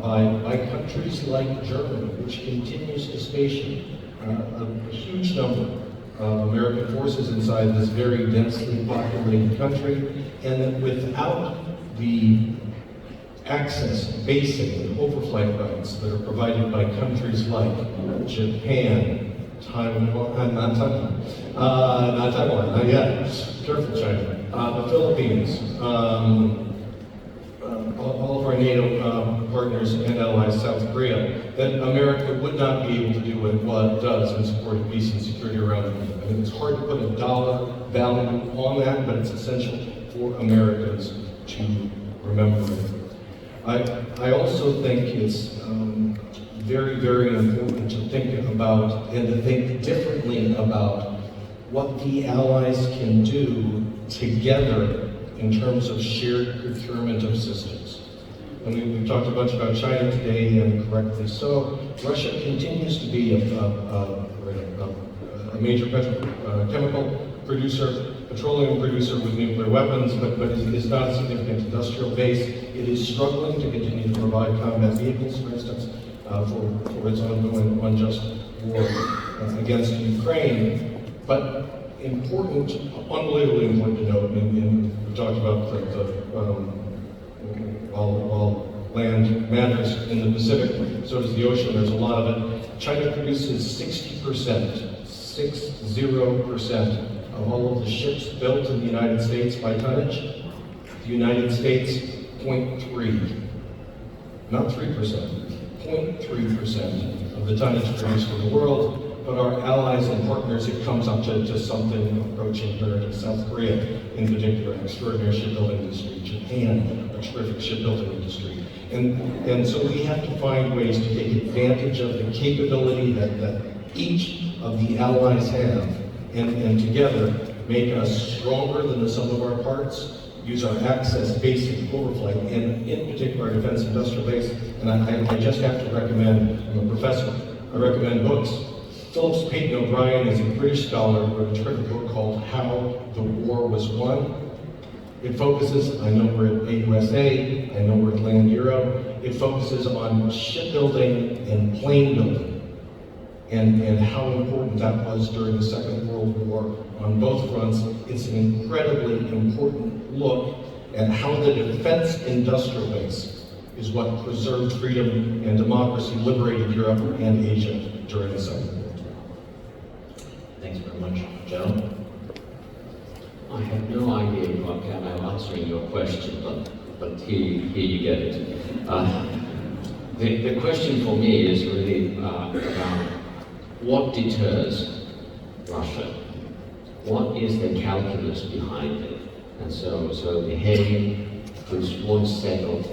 by countries like Germany, which continues to station a huge number of American forces inside this very densely populated country, and that without the access, basic and overflight rights that are provided by countries like Japan, Taiwan, not Taiwan, not yet, careful China, the Philippines, all of our NATO partners and allies, South Korea, that America would not be able to do what it does in support of peace and security around the world. I mean, it's hard to put a dollar value on that, but it's essential for Americans to remember it. I also think it's very, very important to think about and to think differently about what the allies can do together in terms of shared procurement of systems. I mean, we've talked a bunch about China today, and correctly so. Russia continues to be a major chemical producer, petroleum producer with nuclear weapons, but is not a significant industrial base. It is struggling to continue to provide combat vehicles, for instance, for its ongoing unjust war against Ukraine. But important, unbelievably important to note, and we talked about while land matters in the Pacific, so does the ocean, there's a lot of it. China produces 60% of all of the ships built in the United States by tonnage. The United States, 0.3, not 3%, 0.3% of the tonnage produced in the world. But our allies and partners, it comes up to something approaching parity. South Korea, in particular, an extraordinary shipbuilding industry. Japan, a terrific shipbuilding industry. And so we have to find ways to take advantage of the capability that each of the allies have, and together make us stronger than the sum of our parts, use our access, basic, overflight, and in particular our defense industrial base. And I just have to recommend, I'm a professor, I recommend books. Phillips Peyton O'Brien is a British scholar who wrote a terrific book called How the War Was Won. It focuses, I know we're at AUSA, I know we're at Land Euro, it focuses on shipbuilding and plane building and how important that was during the Second World War on both fronts. It's an incredibly important look at how the defense industrial base is what preserved freedom and democracy, liberated Europe and Asia during the Second World War. Thanks very much. Joe? I have no idea if I'm answering your question, but here you get it. The question for me is really about what deters Russia? What is the calculus behind it? And so the heading puts one set of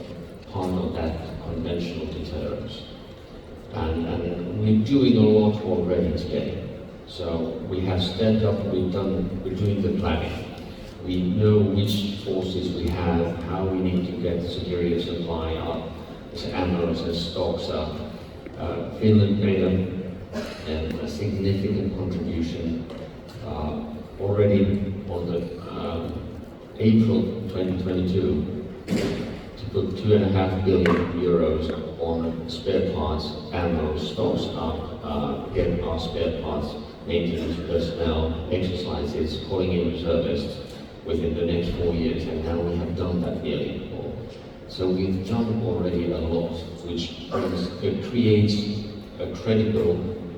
part of that conventional deterrence. And we're doing a lot already today. So we have stepped up, we're doing the planning. We know which forces we have, how we need to get security of supply up, ammo and stocks up. Finland made a significant contribution already on the April 2022 to put 2.5 billion euros on spare parts, ammo, stocks up, get our spare parts, maintenance personnel, exercises, calling in reservists within the next 4 years, and now we have done that nearly all. So we've done already a lot, which creates a credible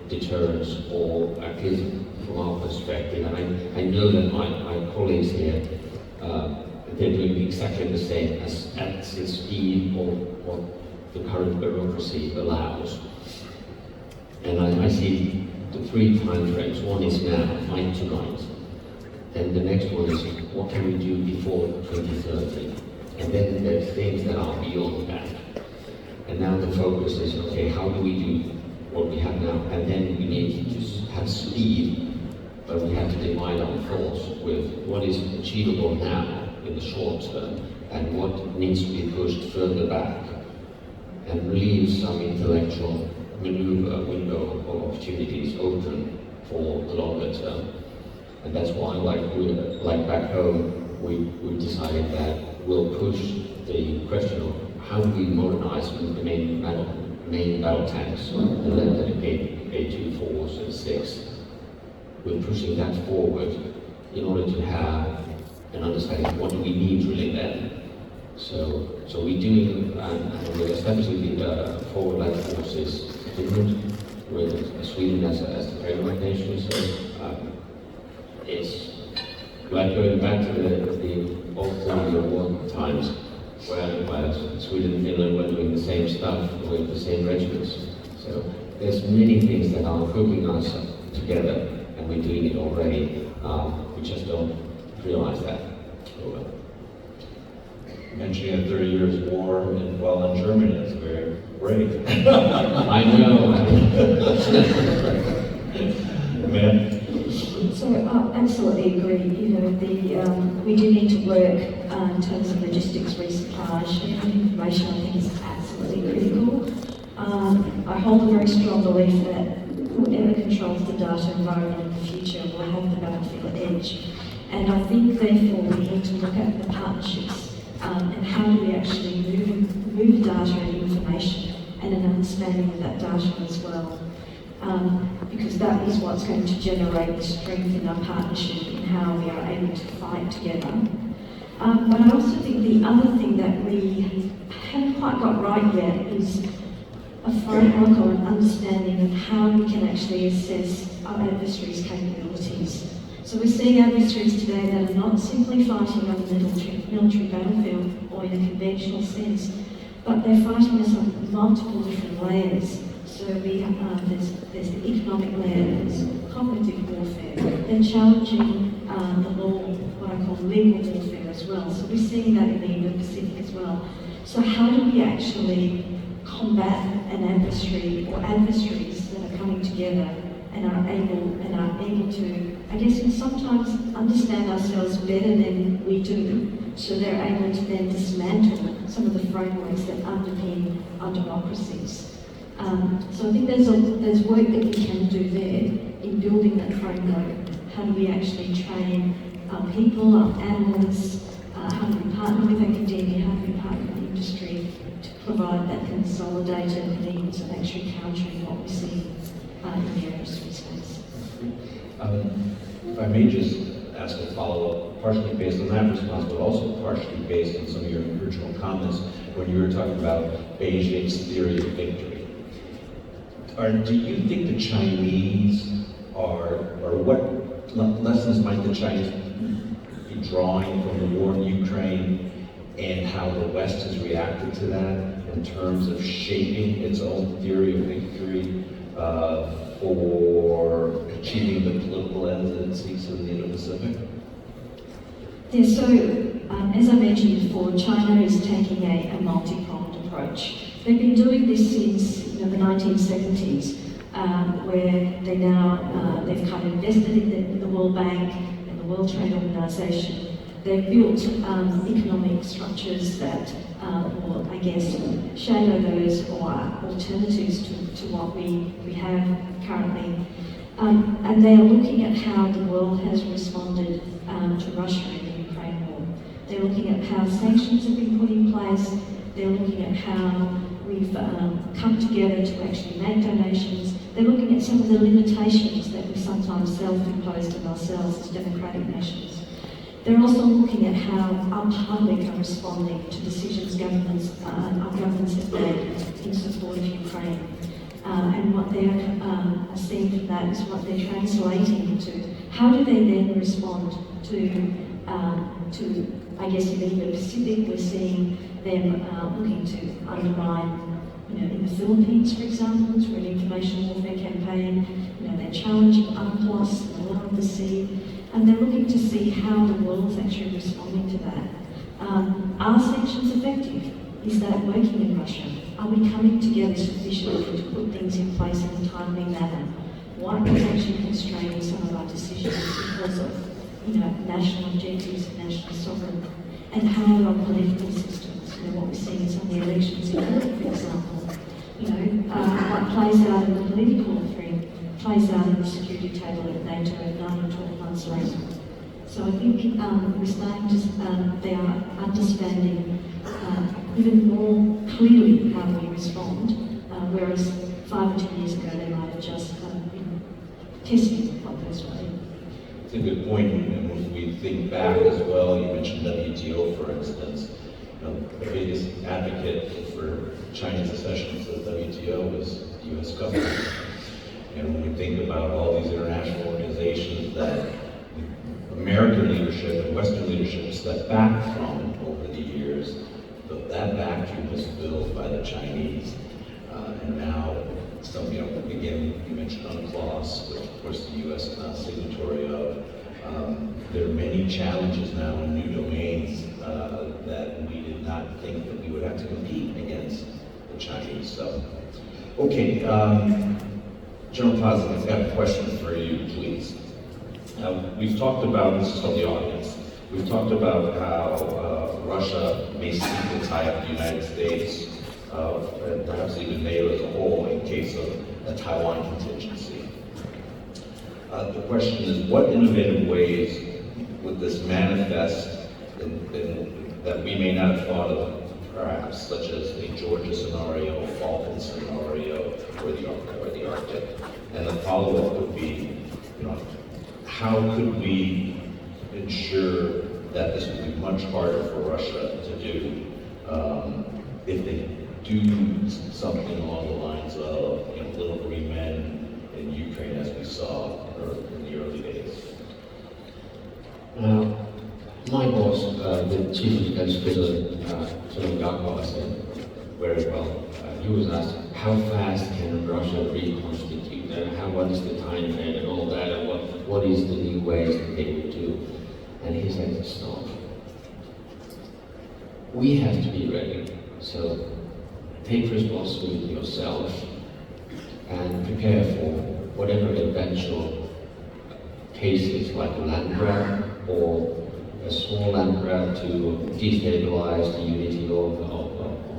deterrence, or at least from our perspective. And I know that my colleagues here, they're doing exactly the same at the speed or what the current bureaucracy allows. And I see the three time frames. One is now, fight tonight. Then the next one is what can we do before 2030? And then there's things that are beyond that. And now the focus is, okay, how do we do what we have now? And then we need to have speed, but we have to divide our force with what is achievable now in the short term and what needs to be pushed further back and leave some intellectual maneuver window of opportunities open for the longer term. And that's why, like back home, we decided that we'll push the question of how do we modernize the main battle tanks, the left A2, 4s, and 6. We're pushing that forward in order to have an understanding of what do we need really then. So we're doing, and we're establishing the forward light forces Finland, with Sweden as the framework nation. So it's like going back to the old Colonial War times, where Sweden and Finland were doing the same stuff with the same regiments. So there's many things that are hooking us together, and we're doing it already. We just don't realize that. Mentioning a 30 years war while in Germany, that's very brave. I know. Man. So I absolutely agree. You know, we do need to work in terms of logistics, resupply, sharing information. I think is absolutely critical. I hold a very strong belief that whoever controls the data environment in the future will have the battlefield edge. And I think therefore we need to look at the partnerships and how do we actually move data and information and an understanding of that data as well. Because that is what's going to generate strength in our partnership in how we are able to fight together. But I also think the other thing that we haven't quite got right yet is a framework or an understanding of how we can actually assess our adversaries' capabilities. So we're seeing adversaries today that are not simply fighting on the military battlefield or in a conventional sense, but they're fighting us on multiple different layers. So there's the economic layer, there's cognitive warfare, then challenging the law, what I call legal warfare as well. So we're seeing that in the Indo-Pacific as well. So how do we actually combat an adversary or adversaries that are coming together and are able to, I guess, sometimes understand ourselves better than we do. So they're able to then dismantle some of the frameworks that underpin our democracies. So I think there's work that we can do there in building that framework. How do we actually train our people, our analysts, how do we partner with academia, how do we partner with industry to provide that consolidated means of actually countering what we see in the aerospace space. If I may just ask a follow-up, partially based on that response, but also partially based on some of your original comments when you were talking about Beijing's theory of victory. Do you think the Chinese or what lessons might the Chinese be drawing from the war in Ukraine and how the West has reacted to that in terms of shaping its own theory of victory for achieving the political ends that it seeks in the Indo-Pacific? Yeah, so as I mentioned before, China is taking a multi-pronged approach. They've been doing this since the 1970s, where they've kind of invested in the World Bank and the World Trade Organization. They've built economic structures that, or I guess, shadow those or are alternatives to what we have currently. And they are looking at how the world has responded to Russia in the Ukraine war. They're looking at how sanctions have been put in place. They're looking at how we've come together to actually make donations. They're looking at some of the limitations that we sometimes self-impose on ourselves as democratic nations. They're also looking at how our public are responding to decisions our governments have made in support of Ukraine. And what they're seeing from that is what they're translating into. How do they then respond to I guess, in the Indo-Pacific, we're seeing them looking to undermine, in the Philippines, for example, through an information warfare campaign. They're challenging UNCLOS, the law of the sea, and they're looking to see how the world is actually responding to that. Are sanctions effective? Is that working in Russia? Are we coming together sufficiently to put things in place in a timely manner? What is actually constraining some of our decisions because of national objectives and national sovereignty? And how are our political systems, what we're seeing in some of the elections in Europe, for example, what plays out in the political offering plays out in the security table at NATO 9 or 12 months later. So I think we're starting to, they are understanding even more clearly how we respond, whereas 5 or 10 years ago they might have just been testing what those were. It's a good point, and when we think back as well, you mentioned WTO, for instance. The biggest advocate for China's accession to the WTO was the U.S. government. And when we think about all these international organizations that American leadership and Western leadership stepped back from over the years, that vacuum was filled by the Chinese. And now, again, you mentioned UNCLOS, which of course the U.S. is not signatory of. There are many challenges now in new domains that we did not think that we would have to compete against the Chinese. So, okay, General Pasi, I've got a question for you, please. We've talked about, this is from the audience, we've talked about how Russia may seek to tie up the United States, and perhaps even NATO as a whole, in case of a Taiwan contingency. The question is, what innovative ways would this manifest that we may not have thought of, perhaps, such as a Georgia scenario, a Balkan scenario, or the Arctic? And the follow-up would be, how could we ensure that this would be much harder for Russia to do if they do something along the lines of little green men in Ukraine, as we saw in the early days? My boss, the Chief of Defense President, General Nagl, said very well. He was asked, how fast can Russia reconstitute? What is the time frame and all that, and what is the new ways that they would do? And he said, stop. We have to be ready. So take responsibility yourself and prepare whatever eventual cases like a land grab or a small land grab to destabilize the unity of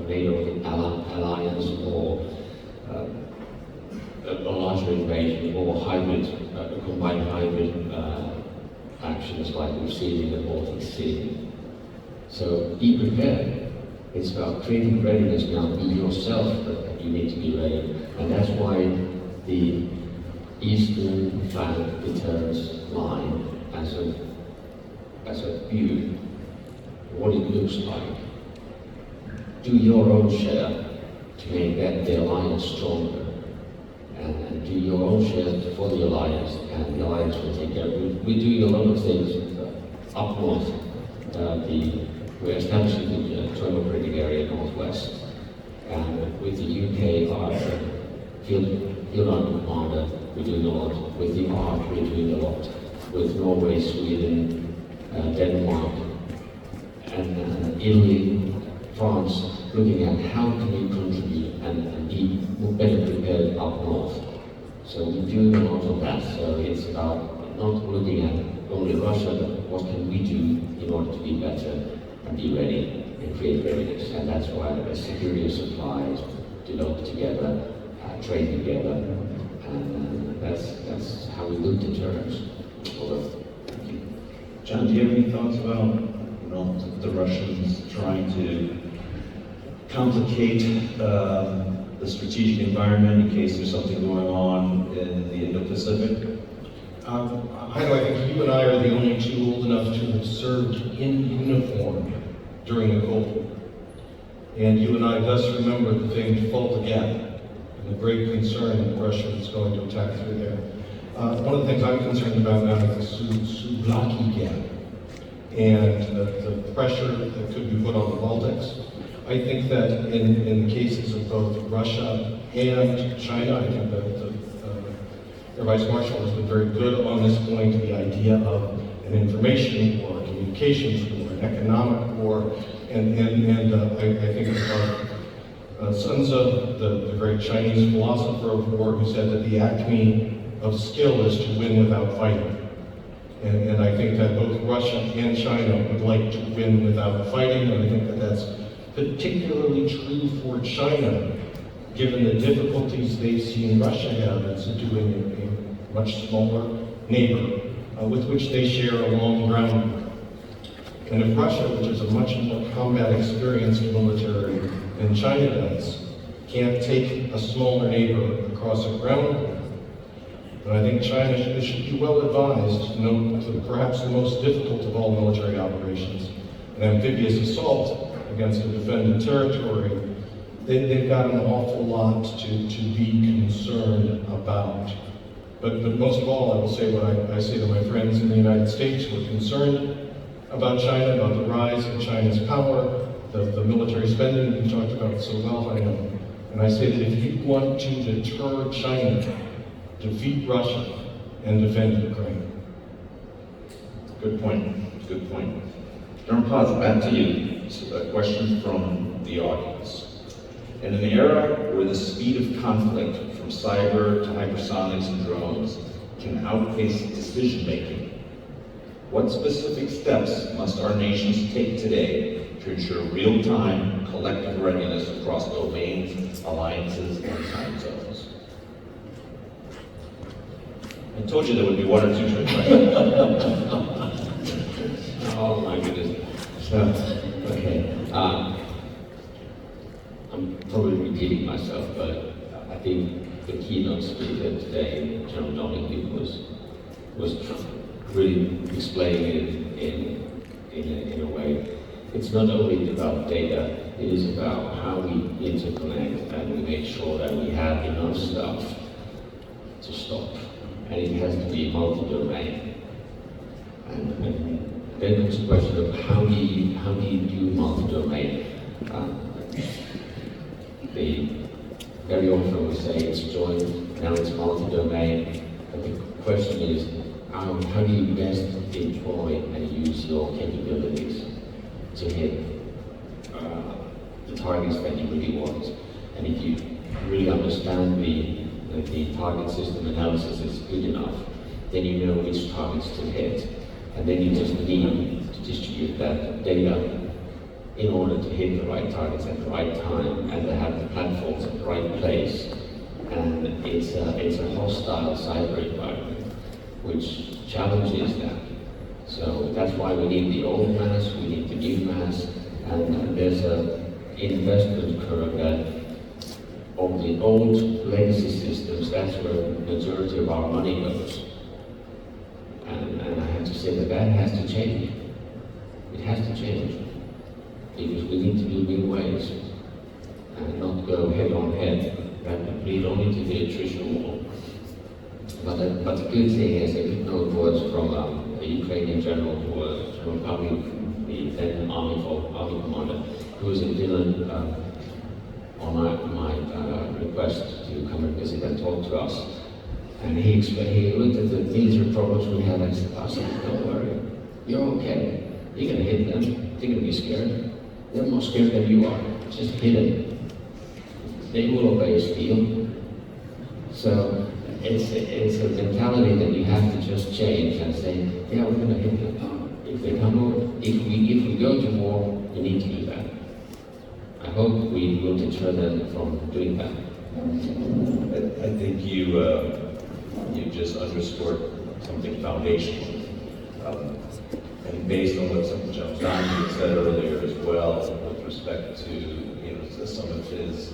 NATO alliance or a larger invasion or hybrid, combined hybrid actions like we've seen in the Baltic Sea. So be prepared. It's about creating readiness now. Be yourself, but you need to be ready. And that's why the Eastern flank deterrence line as a view, what it looks like. Do your own share to make the alliance stronger. And do your own share for the alliance, and the alliance will take care of it. We're doing a lot of things up north. We're establishing the joint operating area northwest. And with the UK, our field army commander, we're doing a lot. With the ARC, we're doing a lot. With Norway, Sweden, Denmark, and Italy, France, looking at how can we contribute and be better prepared up north. So we're doing a lot of that. So it's about not looking at only Russia, but what can we do in order to be better and be ready and create readiness. And that's why the security of supplies developed together, trade together, and that's how we look deterrence. Thank you. John, do you have any thoughts about the Russians trying to complicate the strategic environment in case there's something going on in the Indo-Pacific? Heino, I think you and I are the only two old enough to have served in uniform during the Cold War. And you and I thus remember the famed Fulda Gap and the great concern that Russia was going to attack through there. One of the things I'm concerned about now is the Suwalki Gap and the pressure that could be put on the Baltics. I think that in the cases of both Russia and China, I think that Air Vice Marshal has been very good on this point, the idea of an information war, a communications war, an economic war, and I think of Sun Tzu, the great Chinese philosopher of war, who said that the acme of skill is to win without fighting. And I think that both Russia and China would like to win without fighting, and I think that that's particularly true for China, given the difficulties they've seen Russia have in subduing a much smaller neighbor with which they share a long ground. And if Russia, which is a much more combat experienced military than China does, can't take a smaller neighbor across a ground, then I think China should be well advised to know perhaps the most difficult of all military operations, an amphibious assault against a defended territory. They've got an awful lot to be concerned about. But most of all, I will say what I say to my friends in the United States who are concerned about China, about the rise of China's power, the military spending that you talked about so well, I know. And I say that if you want to deter China, defeat Russia and defend Ukraine. Good point. Good point. General Pasi, back to you. So a question from the audience. In an era where the speed of conflict from cyber to hypersonics and drones can outpace decision-making, what specific steps must our nations take today to ensure real-time collective readiness across domains, alliances, and time zones? I told you there would be one or two trick questions. Oh my goodness. Okay. I'm probably repeating myself, but I think the keynote speaker today, General Donahue, was really explaining it in a way. It's not only about data, it is about how we interconnect and we make sure that we have enough stuff to stop. And it has to be multi-domain. And then comes the question of how do you do multi-domain? Very often we say it's joint, now it's multi-domain, but the question is how do you best deploy and use your capabilities to hit the targets that you really want? And if you really understand the that the target system analysis is good enough, then you know which targets to hit. And then you just need to distribute that data in order to hit the right targets at the right time and to have the platforms at the right place. And it's a hostile cyber environment which challenges that. So that's why we need the old mass, we need the new mass, and there's an investment curve that of the old legacy systems, that's where the majority of our money goes. And I have to say that that has to change. It has to change. Because we need to do new ways and not go head on head. That would lead only to the attrition war. But the good thing is that we've known words from a Ukrainian general who was from Pasi, the then army commander, who was in Finland on my request to come and visit and talk to us. And he looked at the military problems we have and said, Pasi, don't worry, you're okay. You're going to hit them. They're going to be scared. They're more scared than you are. Just hit them. They will obey steel. So it's a mentality that you have to just change and say, yeah, we're going to hit them. If they come over, if we go to war, we need to do that. I hope we will deter them from doing that. I think you just underscored something foundational. And based on what John said earlier as well, with respect to some of his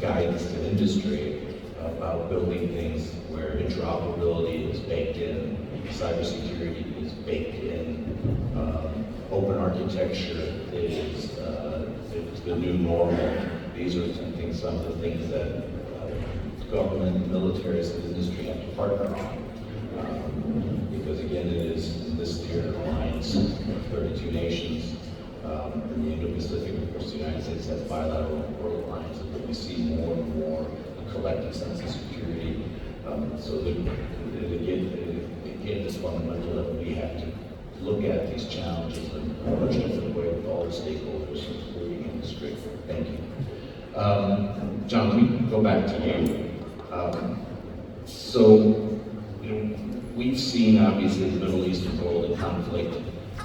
guidance to industry about building things where interoperability is baked in, cybersecurity is baked in, open architecture is the new normal. These are some of the things that government, militaries, and industry have to partner on. Because again, it is in this theater alliance of 32 nations. In the Indo-Pacific, of course, the United States has bilateral world alliances, but we see more and more a collective sense of security. So that, again, it's fundamental that we have to look at these challenges in a much different way with all the stakeholders, including industry. Thank you. John, we go back to you. So, we've seen obviously the Middle Eastern world in conflict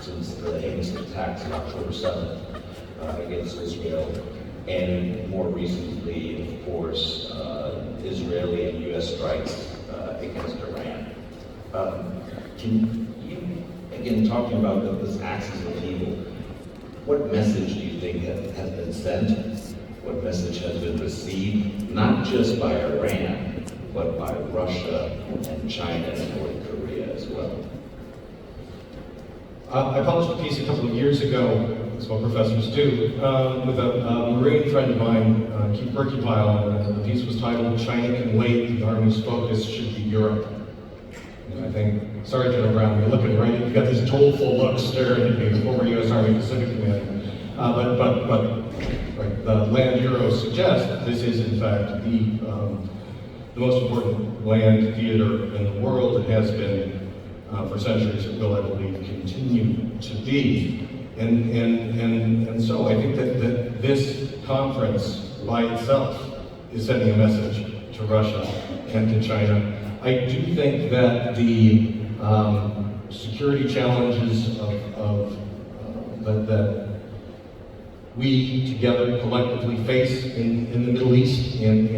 since the heinous attacks of October 7th against Israel, and more recently, of course, Israeli and U.S. strikes against Iran. Can you, again, talking about this axis of evil, what message do you think has been sent? What message has been received, not just by Iran, but by Russia and China and North Korea as well? I published a piece a couple of years ago, that's what professors do, with a Marine friend of mine, Keith Berkeypile, and the piece was titled, China Can Wait, the Army's Focus Should Be Europe. And I think, Sergeant O'Brien, you're looking right, you've got these doleful looks staring at me, former U.S. Army Pacific Command. Right, the land Euro suggests that this is in fact the most important land theater in the world. It has been for centuries. It will, I believe, continue to be. And so I think that this conference by itself is sending a message to Russia and to China. I do think that the security challenges that we together collectively face in the Middle East and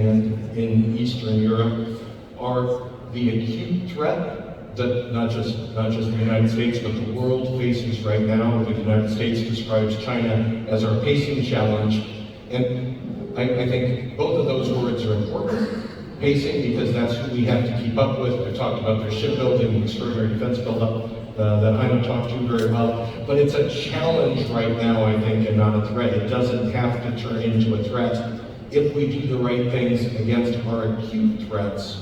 in Eastern Europe are the acute threat that not just the United States but the world faces right now. The United States describes China as our pacing challenge, and I think both of those words are important. Pacing, because that's who we have to keep up with. I talked about their shipbuilding, extraordinary defense buildup that Heino talked to very well. But it's a challenge right now, I think, and not a threat. It doesn't have to turn into a threat if we do the right things against our acute threats,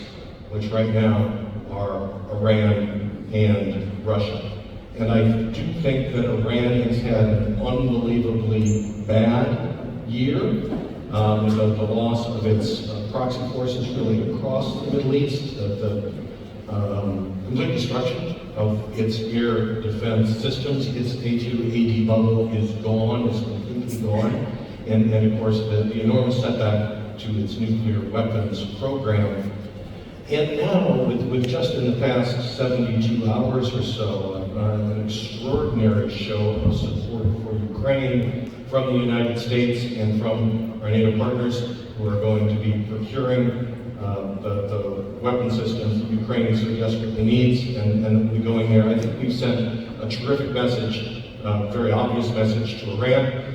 which right now are Iran and Russia. And I do think that Iran has had an unbelievably bad year with the loss of its proxy forces really across the Middle East, the complete destruction of its air defense systems. Its A2AD bubble is gone, is completely gone. And of course, the enormous setback to its nuclear weapons program. And now, with just in the past 72 hours or so, an extraordinary show of support for Ukraine from the United States and from our NATO partners who are going to be procuring the weapon systems that Ukraine so desperately needs, and we'll be going there. I think we've sent a terrific message, a very obvious message to Iran.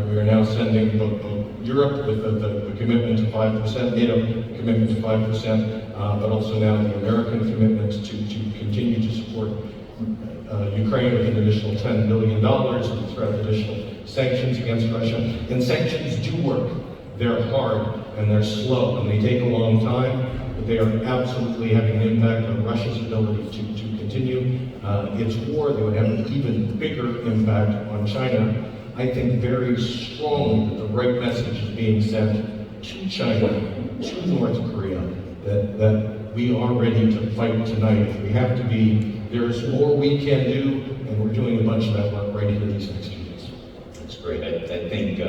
We are now sending both Europe with the commitment to 5%, NATO commitment to 5%, but also now the American commitment to continue to support Ukraine with an additional $10 billion and threat additional sanctions against Russia. And sanctions do work. They're hard and they're slow and they take a long time, but they are absolutely having an impact on Russia's ability to continue its war. They would have an even bigger impact on China. I think very strongly that the right message is being sent to China, to North Korea, that we are ready to fight tonight. If we have to be, there's more we can do, and we're doing a bunch of that work right here these next 2 days. That's great. I think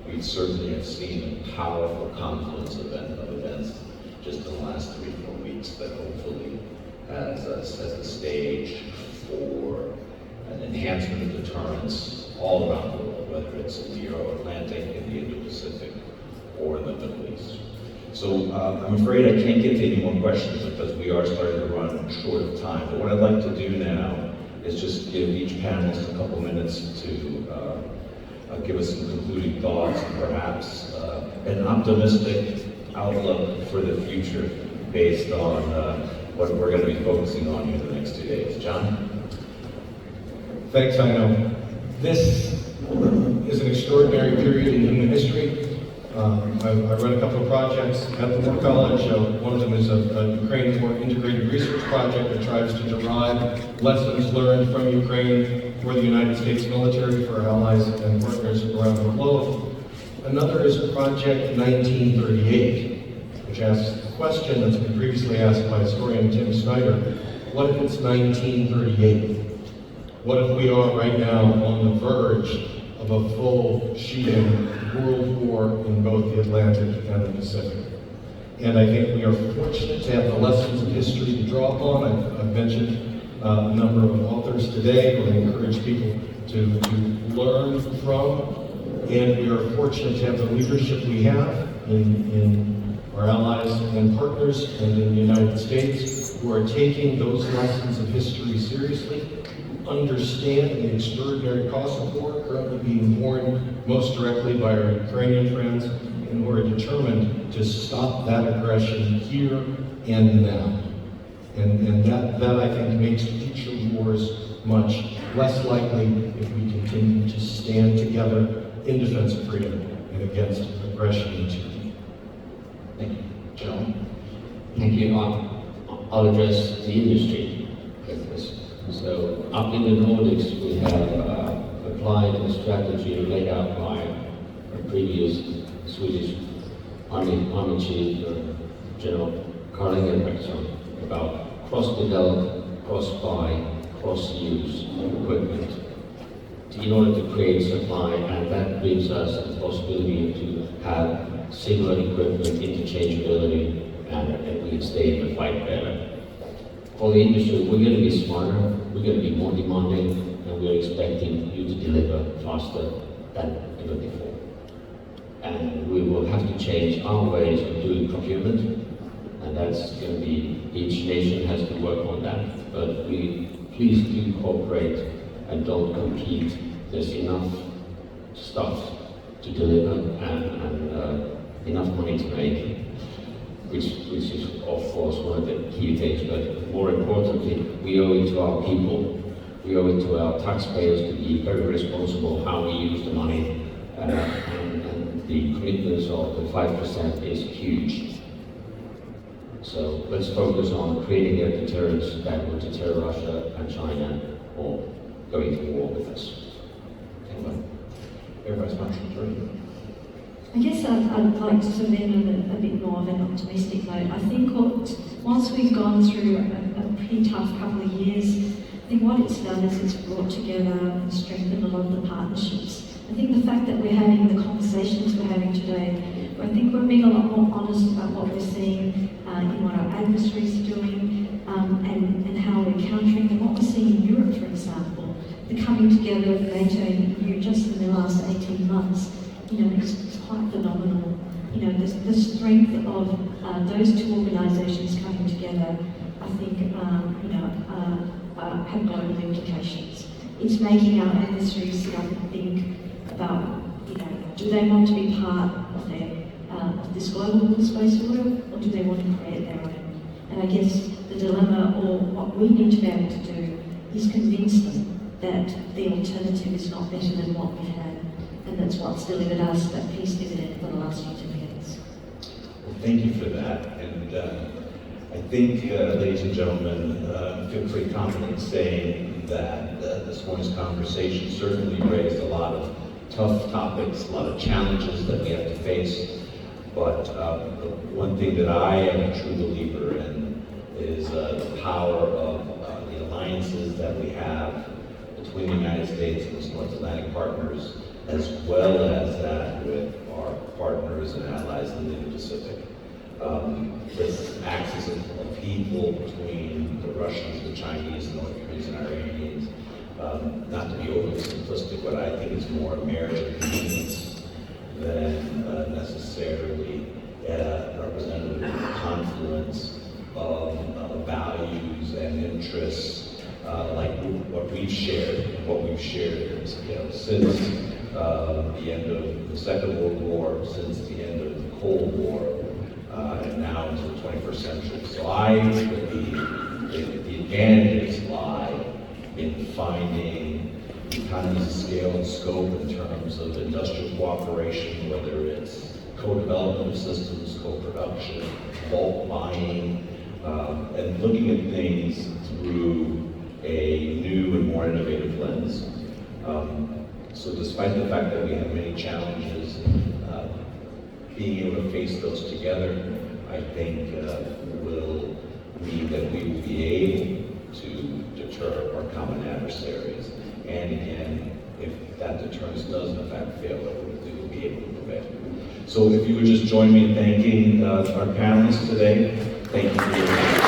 we certainly have seen a powerful confluence of events just in the last 3-4 weeks that hopefully has set the stage for an enhancement of deterrence all around the world, whether it's in the Euro-Atlantic, in the Indo-Pacific, or in the Middle East. So I'm afraid I can't get to any more questions because we are starting to run short of time. But what I'd like to do now is just give each panelist a couple minutes to give us some concluding thoughts and perhaps an optimistic outlook for the future based on what we're going to be focusing on here the next 2 days. John? Thanks, Heino. This is an extraordinary period in human history. I run a couple of projects at the War College. One of them is a Ukraine War integrated research project that tries to derive lessons learned from Ukraine for the United States military, for our allies and partners around the globe. Another is Project 1938, which asks a question that's been previously asked by historian Tim Snyder. What if it's 1938? What if we are right now on the verge of a full sheeting world war in both the Atlantic and the Pacific? And I think we are fortunate to have the lessons of history to draw upon. I've mentioned a number of authors today who I encourage people to learn from. And we are fortunate to have the leadership we have in our allies and partners and in the United States who are taking those lessons of history seriously, understand the extraordinary cost of war currently being borne most directly by our Ukrainian friends, and who are determined to stop that aggression here and now. And that I think makes future wars much less likely if we continue to stand together in defense of freedom and against aggression and tyranny. Thank you. John? Thank you. I'll address the industry. So up in the Nordics, we have applied a strategy laid out by a previous Swedish Army Chief, General Karl Engelbrektsson, about cross-develop, cross-buy, cross-use equipment in order to create supply, and that gives us the possibility to have similar equipment interchangeability, and we can stay in the fight better. For the industry, we're going to be smarter, we're going to be more demanding, and we're expecting you to deliver faster than ever before. And we will have to change our ways of doing procurement, and that's going to be, each nation has to work on that. But please do cooperate and don't compete. There's enough stuff to deliver and enough money to make, which is of course one of the key things, but more importantly, we owe it to our people, we owe it to our taxpayers to be very responsible how we use the money, and the commitments of the 5% is huge. So let's focus on creating a deterrence that will deter Russia and China or going to war with us. Anyway, everybody's much enjoyed. I guess I'd like to sort of end on a bit more of an optimistic note. I think once we've gone through a pretty tough couple of years, I think what it's done is it's brought together and strengthened a lot of the partnerships. I think the fact that we're having the conversations we're having today I think we're being a lot more honest about what we're seeing in what our adversaries are doing and how we're countering them. What we're seeing in Europe, for example, the coming together of NATO and EU just in the last 18 months, it's quite phenomenal. The strength of those two organisations coming together, I think, have global implications. It's making our adversaries sit up and think about, do they want to be part of this global rules space order, or do they want to create their own? And I guess the dilemma, or what we need to be able to do, is convince them that the alternative is not better than what we've had, and that's what's delivered us that peace dividend for the last few decades. Well, thank you for that. And I think, ladies and gentlemen, feel pretty confident in saying that this morning's conversation certainly raised a lot of tough topics, a lot of challenges that we have to face. But the one thing that I am a true believer in is the power of the alliances that we have between the United States and its North Atlantic partners, as well as that with our partners and allies in the Indo-Pacific. This axis of people between the Russians, the Chinese, the North Koreans, and Iranians, not to be overly simplistic, but I think it's more a marriage of convenience than necessarily representative of the confluence of values and interests like what we've shared since the end of the Second World War, since the end of the Cold War, and now into the 21st century. So I believe the advantages lie in finding economies of scale and scope in terms of industrial cooperation, whether it's co-development of systems, co-production, bulk buying, and looking at things through a new and more innovative lens. So despite the fact that we have many challenges, being able to face those together, I think will mean that we will be able to deter our common adversaries. And again, if that deterrence does in fact fail, we will be able to prevail. So if you would just join me in thanking our panelists today. Thank you for your time.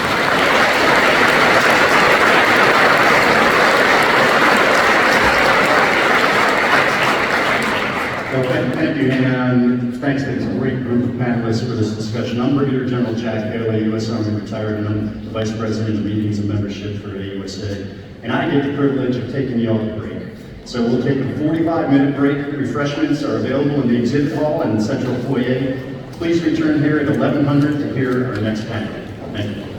Well, thank you, and thanks to this great group of panelists for this discussion. I'm Brigadier General Jack Haley, U.S. Army retired, and I'm the Vice President of Meetings and Membership for AUSA. And I get the privilege of taking you all to break. So we'll take a 45-minute break. Refreshments are available in the exhibit hall and the central foyer. Please return here at 1100 to hear our next panel. Thank you.